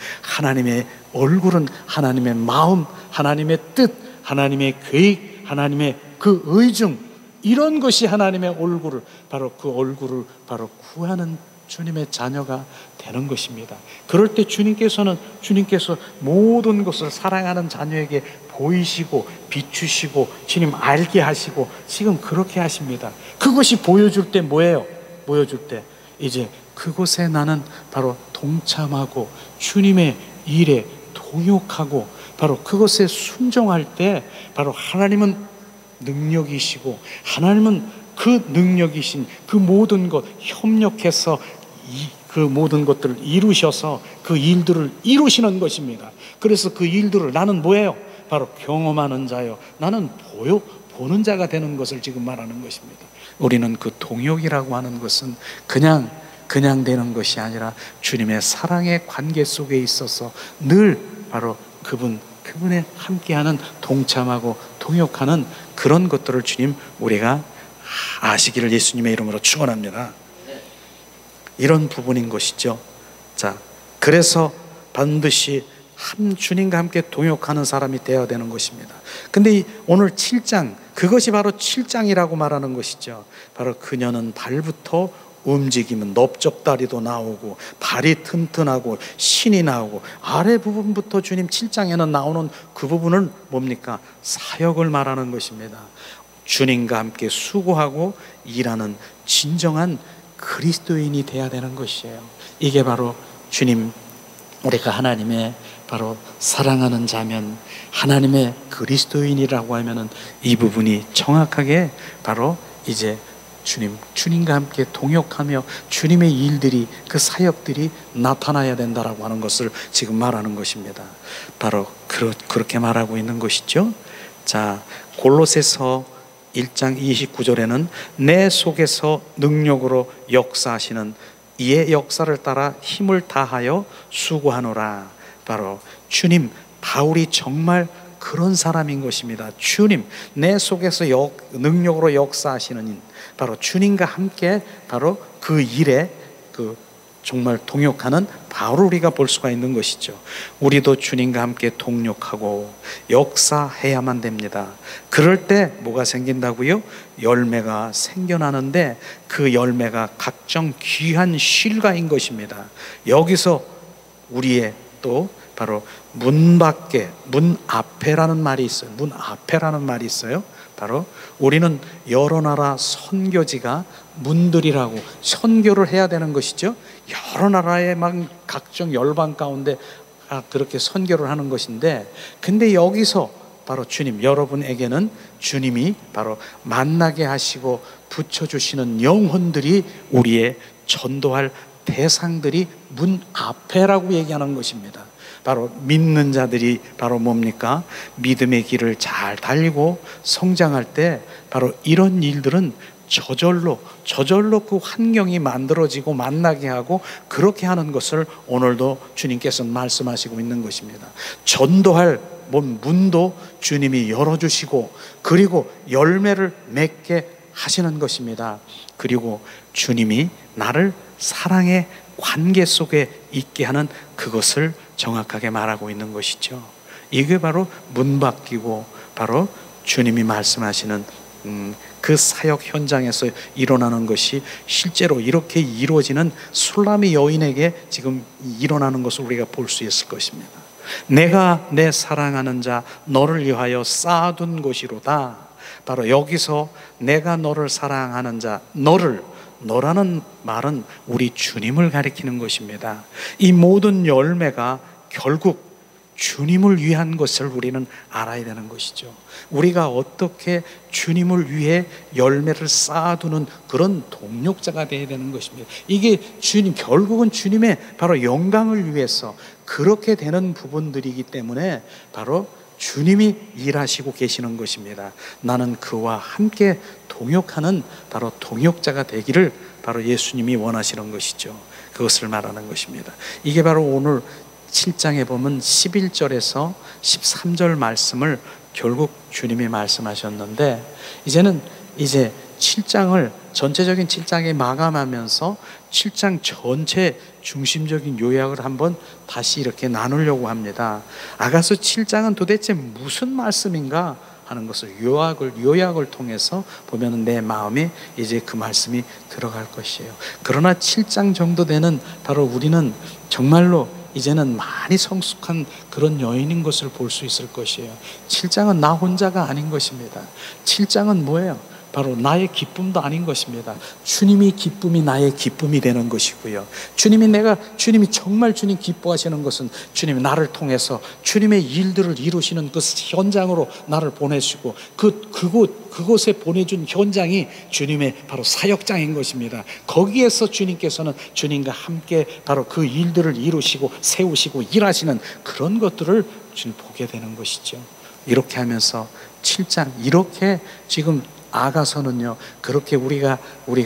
얼굴은 하나님의 마음, 하나님의 뜻, 하나님의 계획, 하나님의 그 의중, 이런 것이 하나님의 얼굴을 바로 구하는 주님의 자녀가 되는 것입니다. 그럴 때 주님께서 모든 것을 사랑하는 자녀에게 보이시고 비추시고 주님 알게 하시고 지금 그렇게 하십니다. 그것이 보여줄 때 뭐예요? 보여줄 때 이제 그곳에 나는 바로 동참하고 주님의 일에 동역하고 바로 그것에 순종할 때 바로 하나님은 능력이시고 하나님은 그 능력이신 그 모든 것 협력해서 그 모든 것들을 이루셔서 그 일들을 이루시는 것입니다. 그래서 그 일들을 나는 뭐예요? 바로 경험하는 자요, 나는 보는 자가 되는 것을 지금 말하는 것입니다. 우리는 그 동역이라고 하는 것은 그냥 되는 것이 아니라 주님의 사랑의 관계 속에 있어서 늘 바로 그분의 함께하는 동참하고 동역하는 그런 것들을 주님 우리가 아시기를 예수님의 이름으로 축원합니다. 이런 부분인 것이죠. 그래서 반드시 주님과 함께 동역하는 사람이 되어야 되는 것입니다. 근데 오늘 7장, 그것이 바로 7장이라고 말하는 것이죠. 바로 그녀는 발부터 움직이면 넓적다리도 나오고 발이 튼튼하고 신이 나오고, 아래 부분부터 주님 7장에는 나오는 그 부분은 뭡니까? 사역을 말하는 것입니다. 주님과 함께 수고하고 일하는 진정한 그리스도인이 되어야 되는 것이에요. 이게 바로 우리가 하나님의 바로 사랑하는 자면, 하나님의 그리스도인이라고 하면은 이 부분이 정확하게 바로 이제 주님과 함께 동역하며 주님의 일들이, 그 사역들이 나타나야 된다라고 하는 것을 지금 말하는 것입니다. 바로 그렇게 말하고 있는 것이죠. 골로새서 1장 29절에는 내 속에서 능력으로 역사하시는 이의 역사를 따라 힘을 다하여 수고하노라. 바로 주님, 바울이 정말 그런 사람인 것입니다. 주님, 내 속에서 능력으로 역사하시는 바로 주님과 함께 바로 그 일에 정말 동역하는 바로 우리가 볼 수가 있는 것이죠. 우리도 주님과 함께 동역하고 역사해야만 됩니다. 그럴 때 뭐가 생긴다고요? 열매가 생겨나는데 그 열매가 각종 귀한 실과인 것입니다. 여기서 우리의 또 바로 문 밖에, 문 앞에라는 말이 있어요. 문 앞에라는 말이 있어요. 바로 우리는 여러 나라 선교지가 문들이라고 선교를 해야 되는 것이죠. 여러 나라의 막 각종 열방 가운데 그렇게 선교를 하는 것인데, 근데 여기서 바로 주님, 여러분에게는 주님이 바로 만나게 하시고 붙여주시는 영혼들이 우리의 전도할 대상들이 문 앞에라고 얘기하는 것입니다. 바로 믿는 자들이 바로 뭡니까? 믿음의 길을 잘 달리고 성장할 때 바로 이런 일들은 저절로 그 환경이 만들어지고 만나게 하고 그렇게 하는 것을 오늘도 주님께서 말씀하시고 있는 것입니다. 전도할 문도 주님이 열어주시고 그리고 열매를 맺게 하시는 것입니다. 그리고 주님이 나를 사랑의 관계 속에 있게 하는 그것을 정확하게 말하고 있는 것이죠. 이게 바로 문 밖이고 바로 주님이 말씀하시는 그 사역 현장에서 일어나는 것이 실제로 이렇게 이루어지는 술라미 여인에게 지금 일어나는 것을 우리가 볼 수 있을 것입니다. 내가 내 사랑하는 자 너를 위하여 쌓아둔 곳이로다. 바로 여기서 내가 너를 사랑하는 자, 너라는 말은 우리 주님을 가리키는 것입니다. 이 모든 열매가 결국 주님을 위한 것을 우리는 알아야 되는 것이죠. 우리가 어떻게 주님을 위해 열매를 쌓아두는 그런 동력자가 되어야 되는 것입니다. 이게 결국은 주님의 바로 영광을 위해서 그렇게 되는 부분들이기 때문에 바로 주님이 일하시고 계시는 것입니다. 나는 그와 함께 동역하는 바로 동역자가 되기를 바로 예수님이 원하시는 것이죠. 그것을 말하는 것입니다. 이게 바로 오늘 7장에 보면 11절에서 13절 말씀을 결국 주님이 말씀하셨는데, 이제 7장을 전체적인 7장에 마감하면서 7장 전체 중심적인 요약을 한번 다시 이렇게 나누려고 합니다. 아가서 7장은 도대체 무슨 말씀인가 하는 것을 요약을 통해서 보면 내 마음에 이제 그 말씀이 들어갈 것이에요. 그러나 7장 정도 되는 바로 우리는 정말로 이제는 많이 성숙한 그런 여인인 것을 볼 수 있을 것이에요. 7장은 나 혼자가 아닌 것입니다. 7장은 뭐예요? 바로 나의 기쁨도 아닌 것입니다. 주님이 기쁨이 나의 기쁨이 되는 것이고요. 주님이 정말 주님 기뻐하시는 것은 주님이 나를 통해서 주님의 일들을 이루시는 그 현장으로 나를 보내시고 그곳에 보내준 현장이 주님의 바로 사역장인 것입니다. 거기에서 주님께서는 주님과 함께 바로 그 일들을 이루시고 세우시고 일하시는 그런 것들을 주님 보게 되는 것이죠. 이렇게 하면서 7장 이렇게 지금 아가서는요, 그렇게 우리가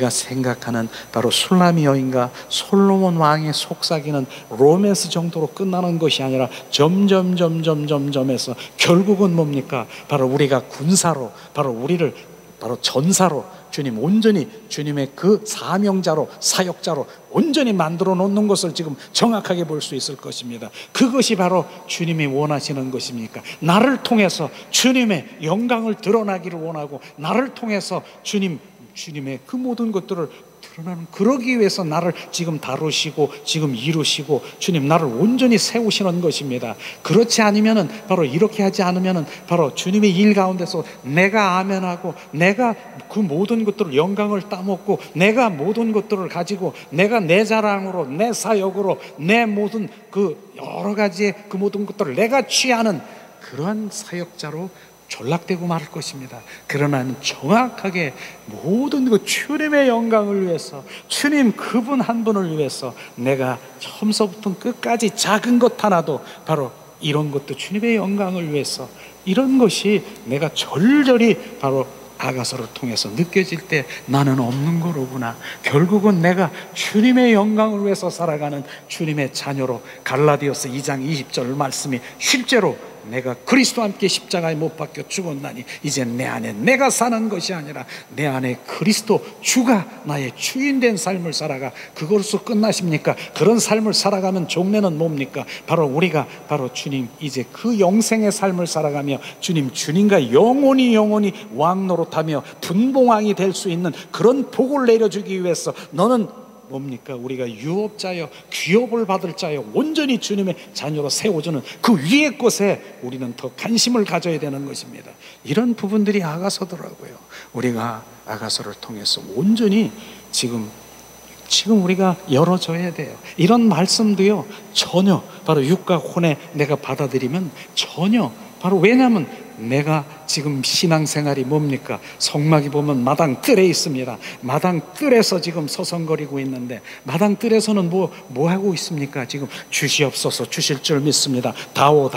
생각하는 바로 술라미 여인과 솔로몬 왕의 속삭이는 로맨스 정도로 끝나는 것이 아니라 점점해서 결국은 뭡니까? 바로 우리가 군사로, 바로 우리를 바로 전사로 주님 온전히 주님의 그 사명자로 사역자로 온전히 만들어 놓는 것을 지금 정확하게 볼 수 있을 것입니다. 그것이 바로 주님이 원하시는 것입니까? 나를 통해서 주님의 영광을 드러나기를 원하고 나를 통해서 주님의 그 모든 것들을 드러나는, 그러기 위해서 나를 지금 다루시고 지금 이루시고 주님 나를 온전히 세우시는 것입니다. 그렇지 않으면은 바로 이렇게 하지 않으면은 바로 주님의 일 가운데서 내가 아멘하고 내가 그 모든 것들을 영광을 따먹고 내가 모든 것들을 가지고 내가 내 자랑으로 내 사역으로 내 모든 그 여러 가지의 그 모든 것들을 내가 취하는 그러한 사역자로 전락되고 말할 것입니다. 그러나 정확하게 모든 그 주님의 영광을 위해서 주님 그분 한 분을 위해서 내가 처음서부터 끝까지 작은 것 하나도 바로 이런 것도 주님의 영광을 위해서 이런 것이 내가 절절히 바로 아가서를 통해서 느껴질 때 나는 없는 거로구나. 결국은 내가 주님의 영광을 위해서 살아가는 주님의 자녀로 갈라디아서 2장 20절 말씀이 실제로 내가 그리스도와 함께 십자가에 못 박혀 죽었나니 이제 내 안에 내가 사는 것이 아니라 내 안에 그리스도 주가 나의 주인 된 삶을 살아가. 그것으로 끝나십니까? 그런 삶을 살아가면 종례는 뭡니까? 바로 우리가 바로 주님 이제 그 영생의 삶을 살아가며 주님과 영원히 왕노릇하며 분봉왕이 될 수 있는 그런 복을 내려주기 위해서 너는 뭡니까? 우리가 유업자여 귀업을 받을 자여 온전히 주님의 자녀로 세워주는 그 위의 것에 우리는 더 관심을 가져야 되는 것입니다. 이런 부분들이 아가서더라고요. 우리가 아가서를 통해서 온전히 지금 우리가 열어줘야 돼요. 이런 말씀도요, 전혀 바로 육과 혼에 내가 받아들이면 전혀 바로, 왜냐하면 내가 지금 신앙생활이 뭡니까? 성막이 보면 마당 뜰에 있습니다. 마당 뜰에서 지금 서성거리고 있는데, 마당 뜰에서는 뭐 하고 있습니까? 지금 주시옵소서, 주실 줄 믿습니다. 다오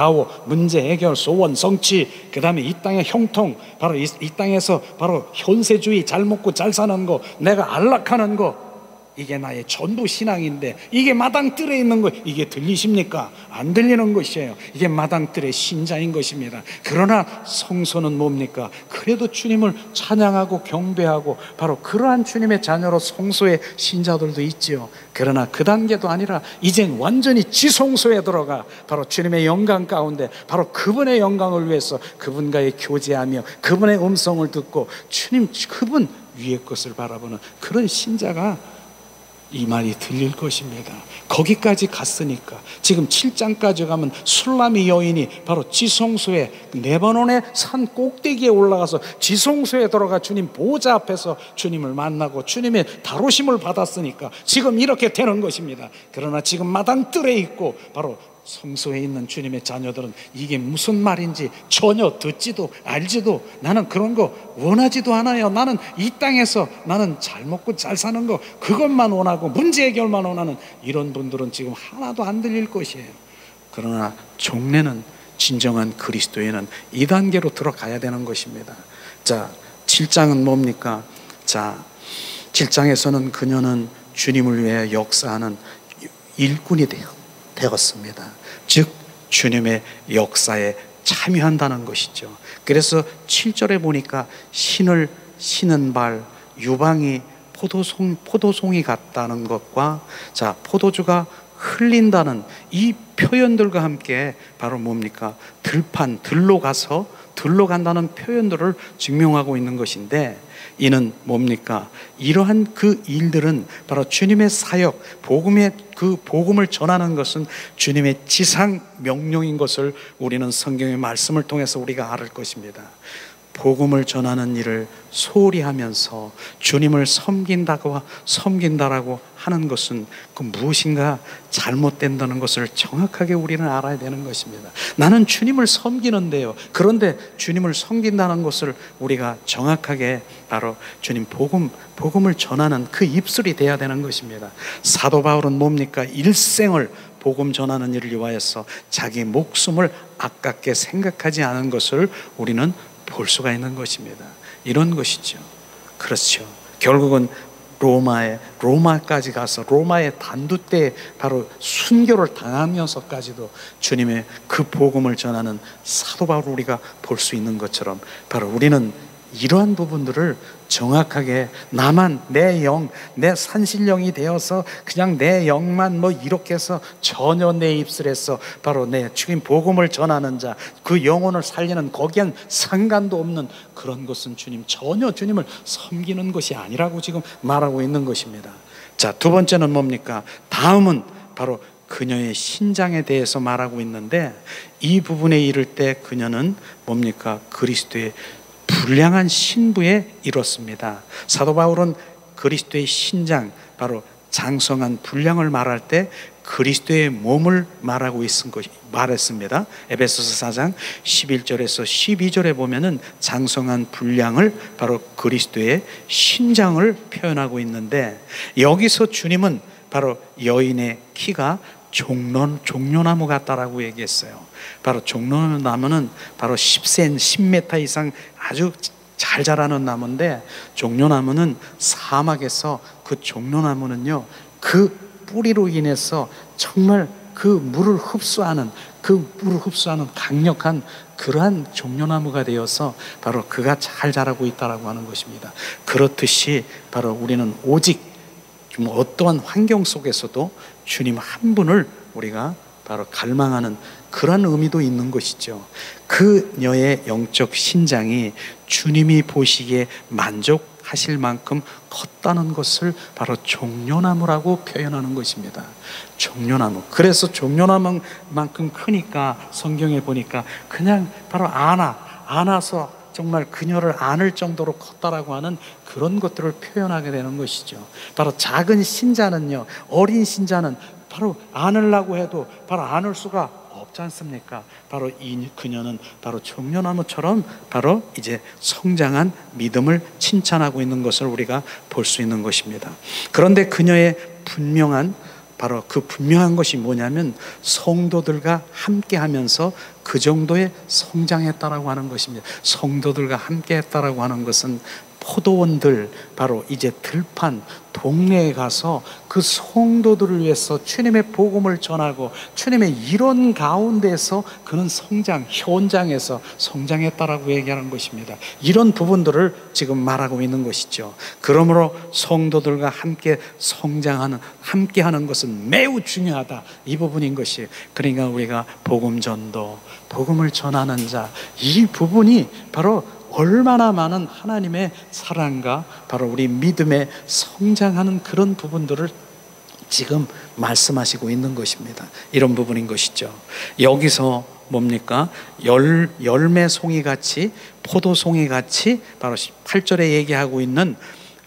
문제 해결, 소원 성취, 그 다음에 이 땅의 형통, 바로 이 땅에서 바로 현세주의, 잘 먹고 잘 사는 거, 내가 안락하는 거, 이게 나의 전부 신앙인데 이게 마당뜰에 있는 거, 이게 들리십니까? 안 들리는 것이에요. 이게 마당뜰의 신자인 것입니다. 그러나 성소는 뭡니까? 그래도 주님을 찬양하고 경배하고 바로 그러한 주님의 자녀로 성소의 신자들도 있지요. 그러나 그 단계도 아니라 이젠 완전히 지성소에 들어가 바로 주님의 영광 가운데 바로 그분의 영광을 위해서 그분과의 교제하며 그분의 음성을 듣고 주님, 그분 위의 것을 바라보는 그런 신자가 이 말이 들릴 것입니다. 거기까지 갔으니까 지금 7장까지 가면 술람이 여인이 바로 지성소에, 레바논의 산 꼭대기에 올라가서 지성소에 들어가 주님 보좌 앞에서 주님을 만나고 주님의 다루심을 받았으니까 지금 이렇게 되는 것입니다. 그러나 지금 마당뜰에 있고 바로 성소에 있는 주님의 자녀들은 이게 무슨 말인지 전혀 듣지도 알지도, 나는 그런 거 원하지도 않아요. 나는 이 땅에서 나는 잘 먹고 잘 사는 거, 그것만 원하고 문제 해결만 원하는 이런 분들은 지금 하나도 안 들릴 것이에요. 그러나 종례는, 진정한 그리스도인은 이 단계로 들어가야 되는 것입니다. 자, 7장은 뭡니까? 자, 7장에서는 그녀는 주님을 위해 역사하는 일꾼이 되었습니다. 즉 주님의 역사에 참여한다는 것이죠. 그래서 7절에 보니까 신을 신은 발, 유방이 포도송이 같다는 것과, 자, 포도주가 흘린다는 이 표현들과 함께 바로 뭡니까? 들로 간다는 표현들을 증명하고 있는 것인데, 이는 뭡니까? 이러한 그 일들은 바로 주님의 사역, 그 복음을 전하는 것은 주님의 지상 명령인 것을 우리는 성경의 말씀을 통해서 우리가 알을 것입니다. 복음을 전하는 일을 소홀히 하면서 주님을 섬긴다라고 하는 것은 그 무엇인가 잘못된다는 것을 정확하게 우리는 알아야 되는 것입니다. 나는 주님을 섬기는데요, 그런데 주님을 섬긴다는 것을 우리가 정확하게 바로 주님 복음을 전하는 그 입술이 돼야 되는 것입니다. 사도 바울은 뭡니까? 일생을 복음 전하는 일을 위하여서 자기 목숨을 아깝게 생각하지 않은 것을 우리는 볼 수가 있는 것입니다. 이런 것이죠. 그렇죠. 결국은 로마까지 가서 로마의 단두대에 바로 순교를 당하면서까지도 주님의 그 복음을 전하는 사도 바울을 우리가 볼 수 있는 것처럼 바로 우리는 이러한 부분들을 정확하게, 나만 내 산신령이 되어서 그냥 내 영만 이렇게 해서 전혀 내 입술에서 바로 내 주님 복음을 전하는 자, 그 영혼을 살리는, 거기엔 상관도 없는 그런 것은 전혀 주님을 섬기는 것이 아니라고 지금 말하고 있는 것입니다. 자, 두 번째는 뭡니까? 다음은 바로 그녀의 신장에 대해서 말하고 있는데, 이 부분에 이를 때 그녀는 뭡니까? 그리스도의 불량한 신부에 이뤘습니다. 사도 바울은 그리스도의 신장, 바로 장성한 분량을 말할 때 그리스도의 몸을 말했습니다. 에베소서 4장 11절에서 12절에 보면은 장성한 분량을 바로 그리스도의 신장을 표현하고 있는데, 여기서 주님은 바로 여인의 키가 종려나무 같다라고 얘기했어요. 바로 종려나무는 바로 10m 이상 아주 잘 자라는 나무인데, 종려나무는 사막에서 그 종려나무는요, 그 뿌리로 인해서 정말 그 물을 흡수하는 그 물을 흡수하는 강력한 그러한 종려나무가 되어서 바로 그가 잘 자라고 있다라고 하는 것입니다. 그렇듯이 바로 우리는 오직 어떠한 환경 속에서도 주님 한 분을 우리가 바로 갈망하는 그런 의미도 있는 것이죠. 그녀의 영적 신장이 주님이 보시기에 만족하실 만큼 컸다는 것을 바로 종려나무라고 표현하는 것입니다. 종려나무. 그래서 종려나무만큼 크니까 성경에 보니까 그냥 바로 안아서 정말 그녀를 안을 정도로 컸다라고 하는 그런 것들을 표현하게 되는 것이죠. 바로 작은 신자는요, 어린 신자는 바로 안으려고 해도 바로 안을 수가 없지 않습니까? 바로 그녀는 바로 종려나무처럼 바로 이제 성장한 믿음을 칭찬하고 있는 것을 우리가 볼 수 있는 것입니다. 그런데 그녀의 바로 그 분명한 것이 뭐냐면 성도들과 함께 하면서 그 정도의 성장했다라고 하는 것입니다. 성도들과 함께 했다라고 하는 것은 포도원들, 바로 이제 들판 동네에 가서 그 성도들을 위해서 주님의 복음을 전하고 주님의 이런 가운데서 그는 현장에서 성장했다라고 얘기하는 것입니다. 이런 부분들을 지금 말하고 있는 것이죠. 그러므로 성도들과 함께 함께하는 것은 매우 중요하다, 이 부분인 것이. 그러니까 우리가 복음 전도, 복음을 전하는 자, 이 부분이 바로 얼마나 많은 하나님의 사랑과 바로 우리 믿음에 성장하는 그런 부분들을 지금 말씀하시고 있는 것입니다. 이런 부분인 것이죠. 여기서 뭡니까? 열매 송이같이, 포도송이같이 바로 8절에 얘기하고 있는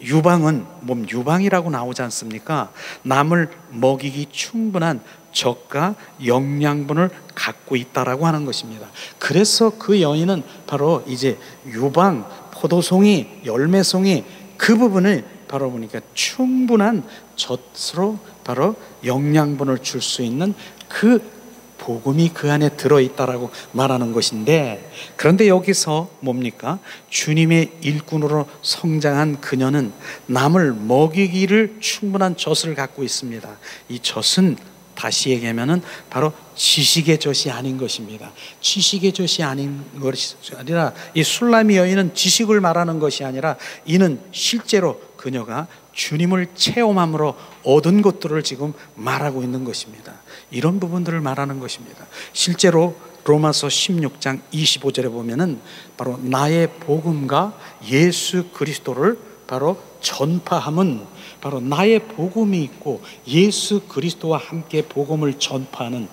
유방은 유방이라고 나오지 않습니까? 남을 먹이기 충분한 적과 영양분을 갖고 있다라고 하는 것입니다. 그래서 그 여인은 바로 이제 유방, 포도송이, 열매송이, 그 부분을 바로 보니까 충분한 젖으로 바로 영양분을 줄 수 있는 그 복음이 그 안에 들어있다라고 말하는 것인데, 그런데 여기서 뭡니까? 주님의 일꾼으로 성장한 그녀는 남을 먹이기를 충분한 젖을 갖고 있습니다. 이 젖은 다시 얘기하면은 바로 지식의 젖이 아닌 것입니다. 지식의 젖이 아닌 것이 아니라, 이 술라미 여인은 지식을 말하는 것이 아니라 이는 실제로 그녀가 주님을 체험함으로 얻은 것들을 지금 말하고 있는 것입니다. 이런 부분들을 말하는 것입니다. 실제로 로마서 16장 25절에 보면은 바로 나의 복음과 예수 그리스도를 바로 전파함은 바로 나의 복음이 있고 예수 그리스도와 함께 복음을 전파하는,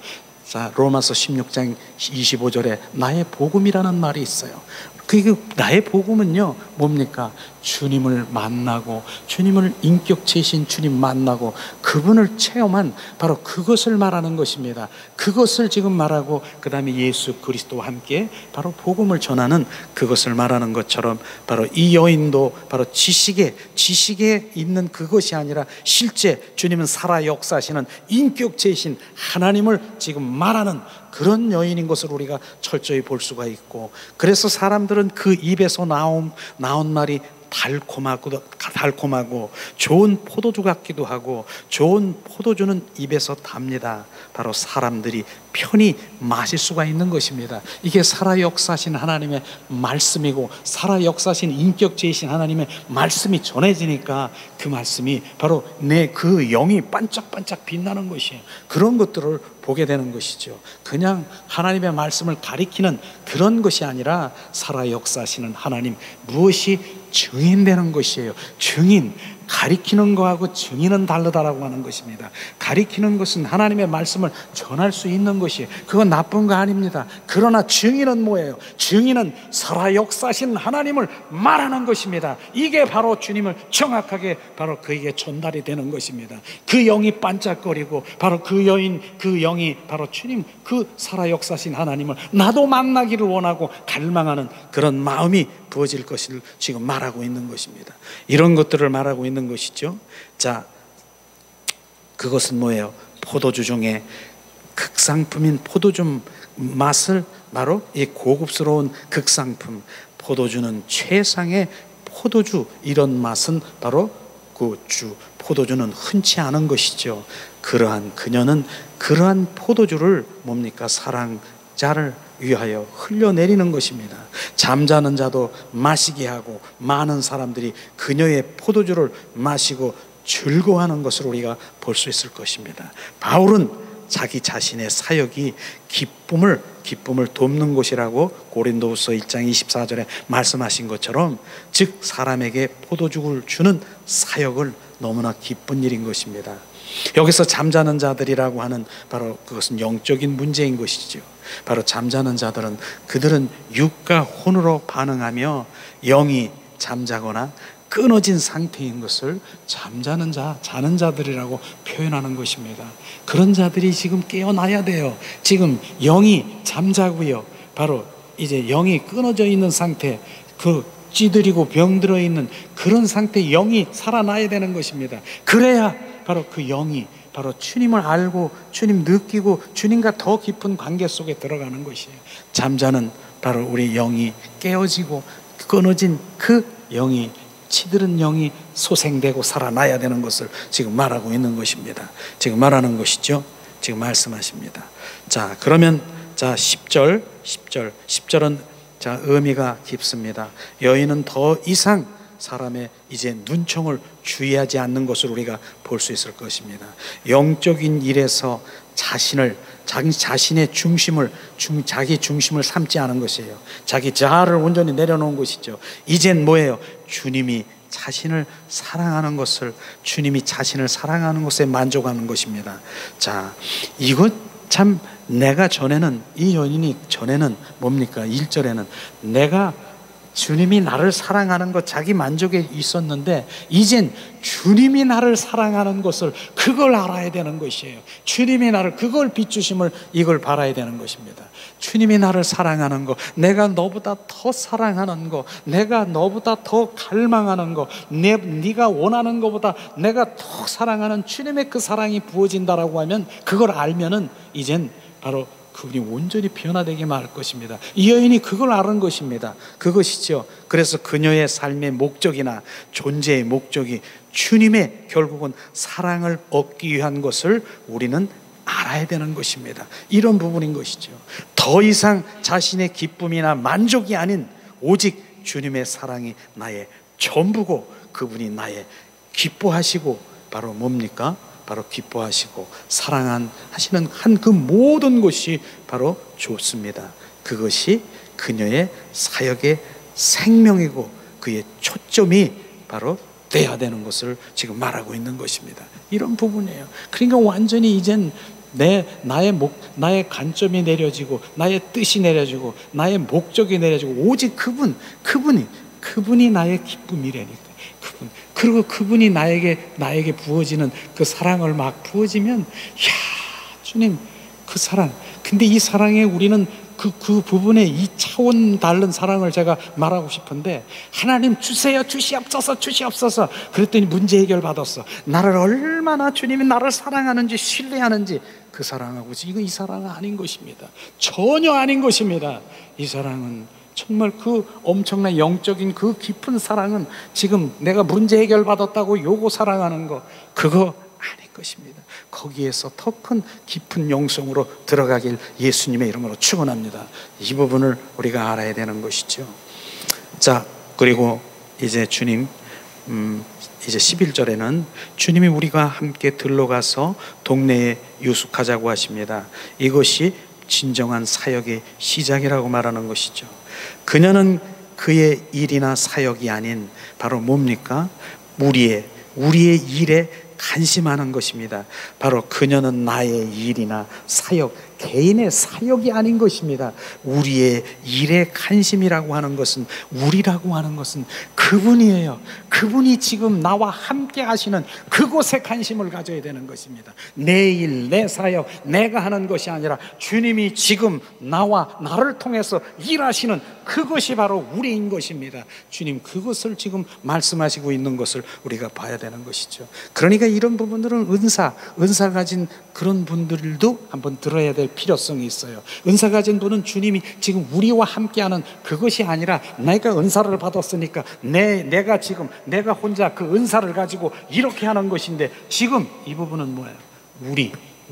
로마서 16장 25절에 나의 복음이라는 말이 있어요. 그 나의 복음은요 뭡니까? 주님을 만나고 주님을 인격체이신 주님 만나고 그분을 체험한 바로 그것을 말하는 것입니다. 그것을 지금 말하고 그 다음에 예수 그리스도와 함께 바로 복음을 전하는 그것을 말하는 것처럼, 바로 이 여인도 바로 지식에 있는 그것이 아니라 실제 주님은 살아 역사하시는 인격체이신 하나님을 지금 말하는 그런 여인인 것을 우리가 철저히 볼 수가 있고, 그래서 사람들은 그 입에서 나온 말이 달콤하고 좋은 포도주 같기도 하고, 좋은 포도주는 입에서 답니다. 바로 사람들이 편히 마실 수가 있는 것입니다. 이게 살아 역사하신 하나님의 말씀이고 살아 역사하신 인격체이신 하나님의 말씀이 전해지니까 그 말씀이 바로 내 그 영이 반짝반짝 빛나는 것이에요. 그런 것들을 보게 되는 것이죠. 그냥 하나님의 말씀을 가리키는 그런 것이 아니라 살아 역사하시는 하나님, 무엇이 증인되는 것이에요. 증인, 가리키는 거하고 증인은 다르다라고 하는 것입니다. 가리키는 것은 하나님의 말씀을 전할 수 있는 것이에요. 그건 나쁜 거 아닙니다. 그러나 증인은 뭐예요? 증인은 살아 역사하신 하나님을 말하는 것입니다. 이게 바로 주님을 정확하게 바로 그에게 전달이 되는 것입니다. 그 영이 반짝거리고 바로 그 여인, 그 영이 바로 주님, 그 살아 역사하신 하나님을 나도 만나기를 원하고 갈망하는 그런 마음이 부어질 것을 지금 말하고 있는 것입니다. 이런 것들을 말하고 있는 것이죠. 자, 그것은 뭐예요? 포도주 중에 극상품인 포도주 맛을, 바로 이 고급스러운 극상품 포도주는 최상의 포도주, 이런 맛은 바로 그 포도주는 흔치 않은 것이죠. 그러한 그녀는 그러한 포도주를 뭡니까? 사랑자를 위하여 흘려내리는 것입니다. 잠자는 자도 마시게 하고 많은 사람들이 그녀의 포도주를 마시고 즐거워하는 것을 우리가 볼 수 있을 것입니다. 바울은 자기 자신의 사역이 기쁨을 돕는 곳이라고 고린도후서 1장 24절에 말씀하신 것처럼, 즉 사람에게 포도주를 주는 사역을 너무나 기쁜 일인 것입니다. 여기서 잠자는 자들이라고 하는 바로 그것은 영적인 문제인 것이죠. 바로 잠자는 자들은 그들은 육과 혼으로 반응하며 영이 잠자거나 끊어진 상태인 것을 잠자는 자, 자는 자들이라고 표현하는 것입니다. 그런 자들이 지금 깨어나야 돼요. 지금 영이 잠자고요. 바로 이제 영이 끊어져 있는 상태, 그 찌들이고 병들어 있는 그런 상태, 영이 살아나야 되는 것입니다. 그래야 바로 그 영이 바로 주님을 알고 주님 느끼고 주님과 더 깊은 관계 속에 들어가는 것이에요. 잠자는 바로 우리 영이 깨어지고 끊어진 그 영이, 치들은 영이 소생되고 살아나야 되는 것을 지금 말하고 있는 것입니다. 지금 말하는 것이죠. 지금 말씀하십니다. 자, 그러면 자 10절은 자 의미가 깊습니다. 여인은 더 이상 사람의 이제 눈총을 주의하지 않는 것을 우리가 볼 수 있을 것입니다. 영적인 일에서 자신의 중심을 자기 중심을 삼지 않은 것이에요. 자기 자아를 온전히 내려놓은 것이죠. 이젠 뭐예요? 주님이 자신을 사랑하는 것을, 주님이 자신을 사랑하는 것에 만족하는 것입니다. 자, 이것 참 내가 전에는, 이 여인이 전에는 뭡니까? 1절에는 내가 주님이 나를 사랑하는 것, 자기 만족에 있었는데 이젠 주님이 나를 사랑하는 것을, 그걸 알아야 되는 것이에요. 주님이 나를, 그걸 비추심을, 이걸 바라야 되는 것입니다. 주님이 나를 사랑하는 것, 내가 너보다 더 사랑하는 것, 내가 너보다 더 갈망하는 것, 네가 원하는 것보다 내가 더 사랑하는 주님의 그 사랑이 부어진다라고 하면, 그걸 알면은 이젠 바로 그분이 온전히 변화되게 말 것입니다. 이 여인이 그걸 아는 것입니다. 그것이죠. 그래서 그녀의 삶의 목적이나 존재의 목적이 주님의 결국은 사랑을 얻기 위한 것을 우리는 알아야 되는 것입니다. 이런 부분인 것이죠. 더 이상 자신의 기쁨이나 만족이 아닌 오직 주님의 사랑이 나의 전부고, 그분이 나의 기뻐하시고, 바로 뭡니까? 바로 기뻐하시고 사랑하시는 한 그 모든 것이 바로 좋습니다. 그것이 그녀의 사역의 생명이고 그의 초점이 바로 돼야 되는 것을 지금 말하고 있는 것입니다. 이런 부분이에요. 그러니까 완전히 이젠 나의 관점이 내려지고, 나의 뜻이 내려지고, 나의 목적이 내려지고, 오직 그분이 나의 기쁨이라니까. 그리고 그분이 나에게 부어지는 그 사랑을 막 부어지면, 야, 주님 그 사랑. 근데 이 사랑에 우리는 그 부분에 이 차원 다른 사랑을 제가 말하고 싶은데, 하나님 주세요, 주시옵소서. 그랬더니 문제 해결 받았어. 나를 얼마나 주님이 나를 사랑하는지, 신뢰하는지, 그 사랑하고 이 사랑은 아닌 것입니다. 전혀 아닌 것입니다. 이 사랑은 정말 그 엄청난 영적인 그 깊은 사랑은 지금 내가 문제 해결 받았다고 요거 사랑하는 거, 그거 아닐 것입니다. 거기에서 더 큰 깊은 영성으로 들어가길 예수님의 이름으로 축원합니다. 이 부분을 우리가 알아야 되는 것이죠. 자, 그리고 이제 주님 이제 11절에는 주님이 우리가 함께 들러가서 동네에 유숙하자고 하십니다. 이것이 진정한 사역의 시작이라고 말하는 것이죠. 그녀는 그의 일이나 사역이 아닌 바로 뭡니까? 우리의 일에 간심하는 것입니다. 바로 그녀는 나의 일이나 사역, 개인의 사역이 아닌 것입니다. 우리의 일에 간심이라고 하는 것은, 우리라고 하는 것은 그분이에요. 그분이 지금 나와 함께 하시는 그곳에 관심을 가져야 되는 것입니다. 내 일, 내 사역, 내가 하는 것이 아니라 주님이 지금 나를 통해서 일하시는 그것이 바로 우리인 것입니다. 주님 그것을 지금 말씀하시고 있는 것을 우리가 봐야 되는 것이죠. 그러니까 이런 부분들은 은사 가진 그런 분들도 한번 들어야 될 필요성이 있어요. 은사 가진 분은 주님이 지금 우리와 함께하는 그것이 아니라, 내가 은사를 받았으니까 내가 혼자 그 은사를 가지고 이렇게 하는 것인데, 지금 이 부분은 뭐예요?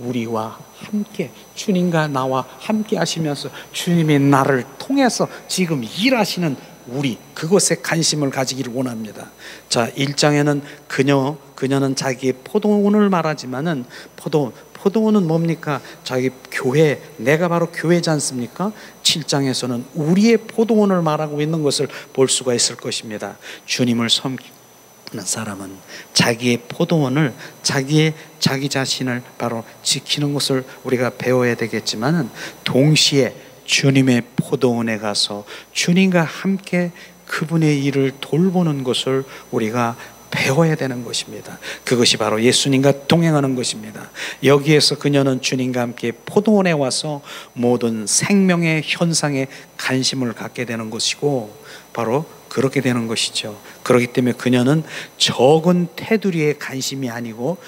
우리와 함께, 주님과 나와 함께 하시면서 주님이 나를 통해서 지금 일하시는 우리, 그것에 관심을 가지기를 원합니다. 자, 1장에는 그녀는 자기의 포도원을 말하지만은 포도원은 뭡니까? 자기 교회, 내가 바로 교회지 않습니까? 7장에서는 우리의 포도원을 말하고 있는 것을 볼 수가 있을 것입니다. 주님을 섬기는 사람은 자기의 포도원을, 자기 자신을 바로 지키는 것을 우리가 배워야 되겠지만은, 동시에 주님의 포도원에 가서 주님과 함께 그분의 일을 돌보는 것을 우리가 배워야 되는 것입니다. 그것이 바로 예수님과 동행하는 것입니다. 여기에서 그녀는 주님과 함께 포도원에 와서 모든 생명의 현상에 관심을 갖게 되는 것이고, 바로 그렇게 되는 것이죠. 그렇기 때문에 그녀는 적은 테두리에 관심이 아니고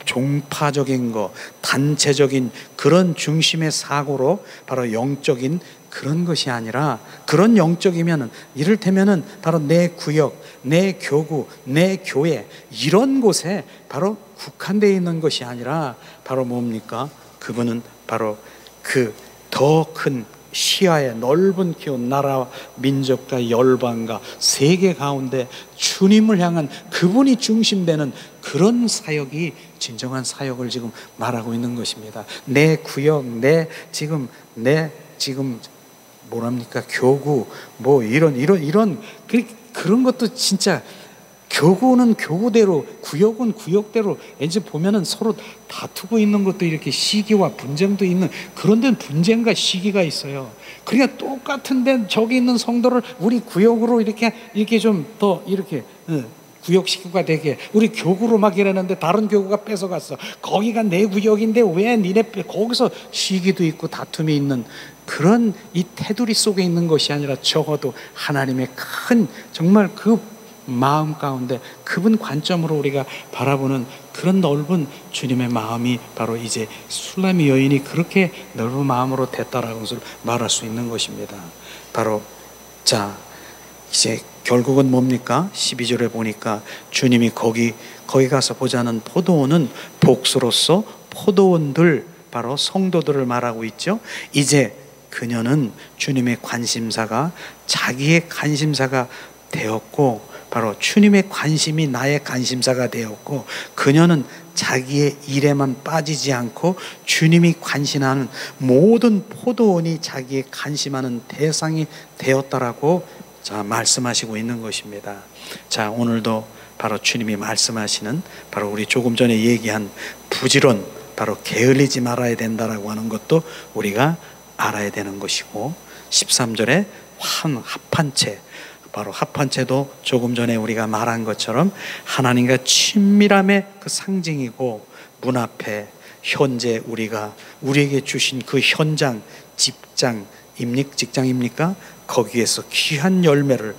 종파적인 거, 단체적인 그런 중심의 사고로 바로 영적인 그런 것이 아니라, 그런 영적이면은 이를테면은 바로 내 구역, 내 교구, 내 교회, 이런 곳에 바로 국한되어 있는 것이 아니라 바로 뭡니까? 그분은 바로 그 더 큰 시야의 넓은 기업, 나라, 민족과 열방과 세계 가운데 주님을 향한 그분이 중심되는 그런 사역이 진정한 사역을 지금 말하고 있는 것입니다. 내 구역, 내 지금 뭐랍니까? 교구, 뭐 이런 그런 것도 진짜, 교구는 교구대로, 구역은 구역대로, 이제 보면은 서로 다투고 있는 것도 이렇게 시기와 분쟁도 있는, 그런 데는 분쟁과 시기가 있어요. 그러니까 똑같은데 저기 있는 성도를 우리 구역으로 이렇게 좀 더 이렇게 구역 식구가 되게, 우리 교구로 막 이랬는데 다른 교구가 뺏어갔어. 거기가 내 구역인데 왜 니네 거기서 시기도 있고 다툼이 있는 그런 이 테두리 속에 있는 것이 아니라, 적어도 하나님의 큰 정말 그 마음 가운데 그분 관점으로 우리가 바라보는 그런 넓은 주님의 마음이 바로 이제 술람이 여인이 그렇게 넓은 마음으로 됐다라는 것을 말할 수 있는 것입니다. 바로 자, 이제 결국은 뭡니까? 12절에 보니까 주님이 거기 가서 보자는 포도원은 복수로서 포도원들, 바로 성도들을 말하고 있죠. 이제 그녀는 주님의 관심사가 자기의 관심사가 되었고, 바로 주님의 관심이 나의 관심사가 되었고, 그녀는 자기의 일에만 빠지지 않고 주님이 관심하는 모든 포도원이 자기의 관심하는 대상이 되었다라고 말씀하시고 있는 것입니다. 자, 오늘도 바로 주님이 말씀하시는, 바로 우리 조금 전에 얘기한 부지런, 바로 게을리지 말아야 된다라고 하는 것도 우리가 알아야 되는 것이고, 13절에 합한 채, 바로 합한 채도 조금 전에 우리가 말한 것처럼 하나님과 친밀함의 그 상징이고, 문 앞에 현재 우리에게 주신 그 현장, 직장입니까? 거기에서 귀한 열매를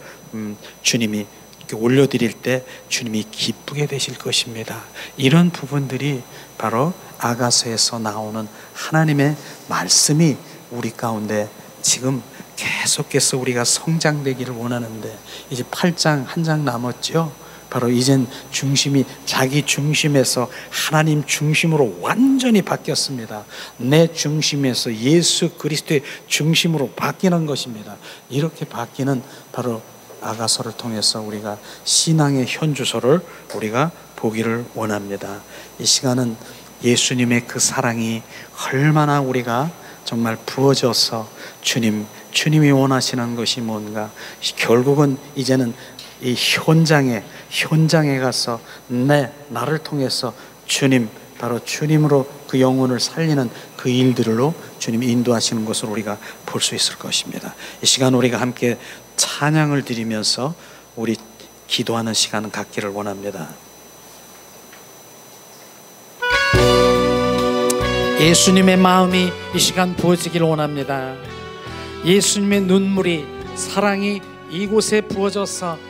주님이 올려드릴 때 주님이 기쁘게 되실 것입니다. 이런 부분들이 바로 아가서에서 나오는 하나님의 말씀이 우리 가운데 지금 계속해서 우리가 성장되기를 원하는데, 이제 8장 한 장 남았죠. 바로 이젠 중심이 자기 중심에서 하나님 중심으로 완전히 바뀌었습니다. 내 중심에서 예수 그리스도의 중심으로 바뀌는 것입니다. 이렇게 바뀌는 바로 아가서를 통해서 우리가 신앙의 현주소를 우리가 보기를 원합니다. 이 시간은 예수님의 그 사랑이 얼마나 우리가 정말 부어져서 주님이 원하시는 것이 뭔가, 결국은 이제는 이 현장에 가서 나를 통해서 바로 주님으로 그 영혼을 살리는 그 일들로 주님이 인도하시는 것을 우리가 볼 수 있을 것입니다. 이 시간 우리가 함께 찬양을 드리면서 우리 기도하는 시간을 갖기를 원합니다. 예수님의 마음이 이 시간 부어지기를 원합니다. 예수님의 눈물이, 사랑이 이곳에 부어져서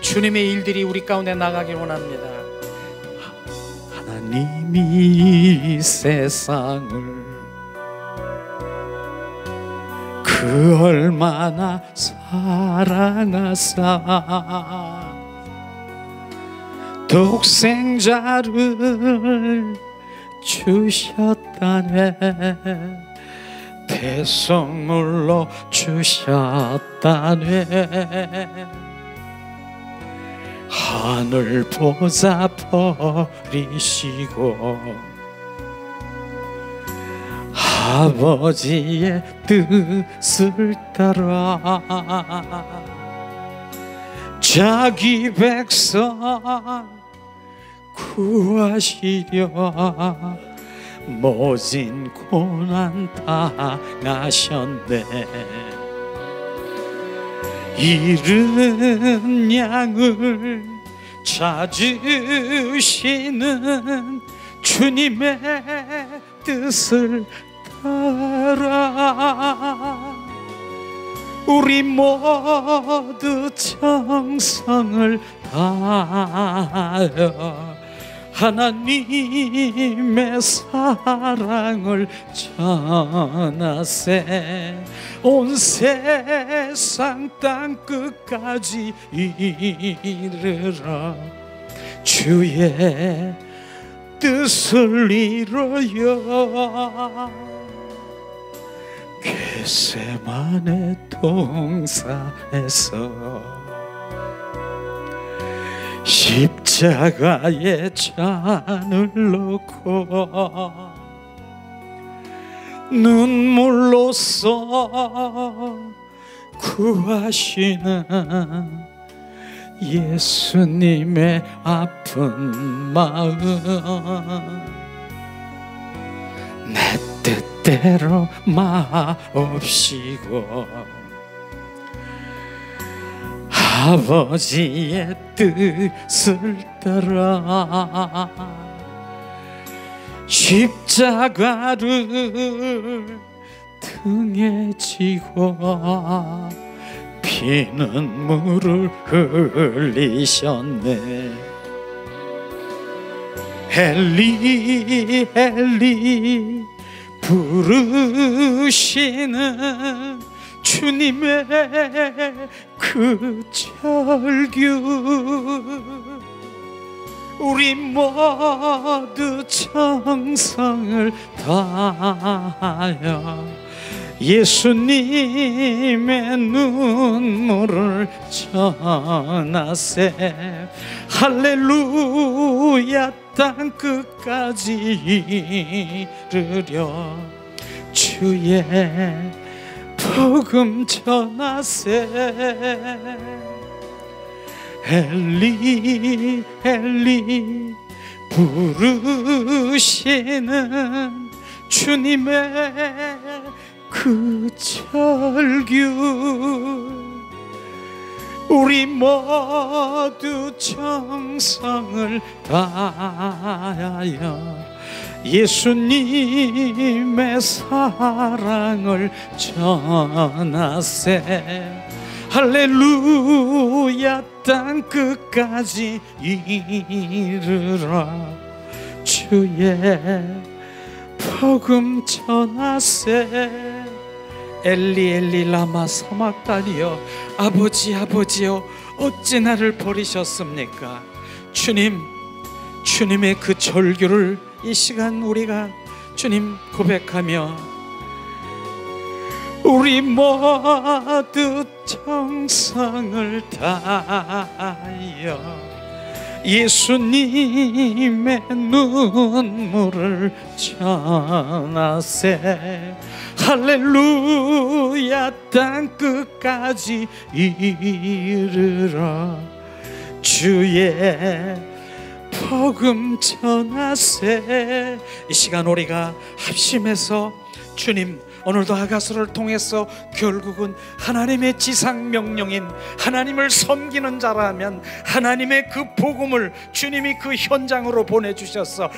주님의 일들이 우리 가운데 나가길 원합니다. 하나님이 세상을 그 얼마나 사랑하사 독생자를 주셨다네. 대성물로 주셨다네. 하늘 보좌 버리시고 아버지의 뜻을 따라 자기 백성 구하시려 모진 고난 당하셨네. 잃은 양을 찾으시는 주님의 뜻을 따라 우리 모두 정성을 다하여 하나님의 사랑을 전하세. 온 세상 땅끝까지 이르러 주의 뜻을 이루여 겟세마네 동산에서 십자가에 잔을 놓고 눈물로써 구하시는 예수님의 아픈 마음 내 뜻대로 마옵시고 아버지의 뜻을 따라 십자가를 등에 지고 피눈물을 흘리셨네. 엘리 엘리 부르시는 주님의 그 절규 우리 모두 정성을 다하여 예수님의 눈물을 전하세. 할렐루야 땅끝까지 이르려 주의 복음 전하세. 엘리 엘리 부르시는 주님의 그 절규 우리 모두 정성을 다하여 예수님의 사랑을 전하세. 할렐루야 땅끝까지 이르러 주의 복음 전하세. 엘리 엘리 라마 사막다니여 아버지 아버지여 어찌 나를 버리셨습니까? 주님, 주님의 그 절규를 이 시간 우리가 주님 고백하며 우리 모두 정성을 다하여 예수님의 눈물을 전하세. 할렐루야 땅끝까지 이르러 주의 복음 전하세. 이 시간 우리가 합심해서 주님 오늘도 아가서를 통해서 결국은 하나님의 지상 명령인 하나님을 섬기는 자라면 하나님의 그 복음을 주님이 그 현장으로 보내주셔서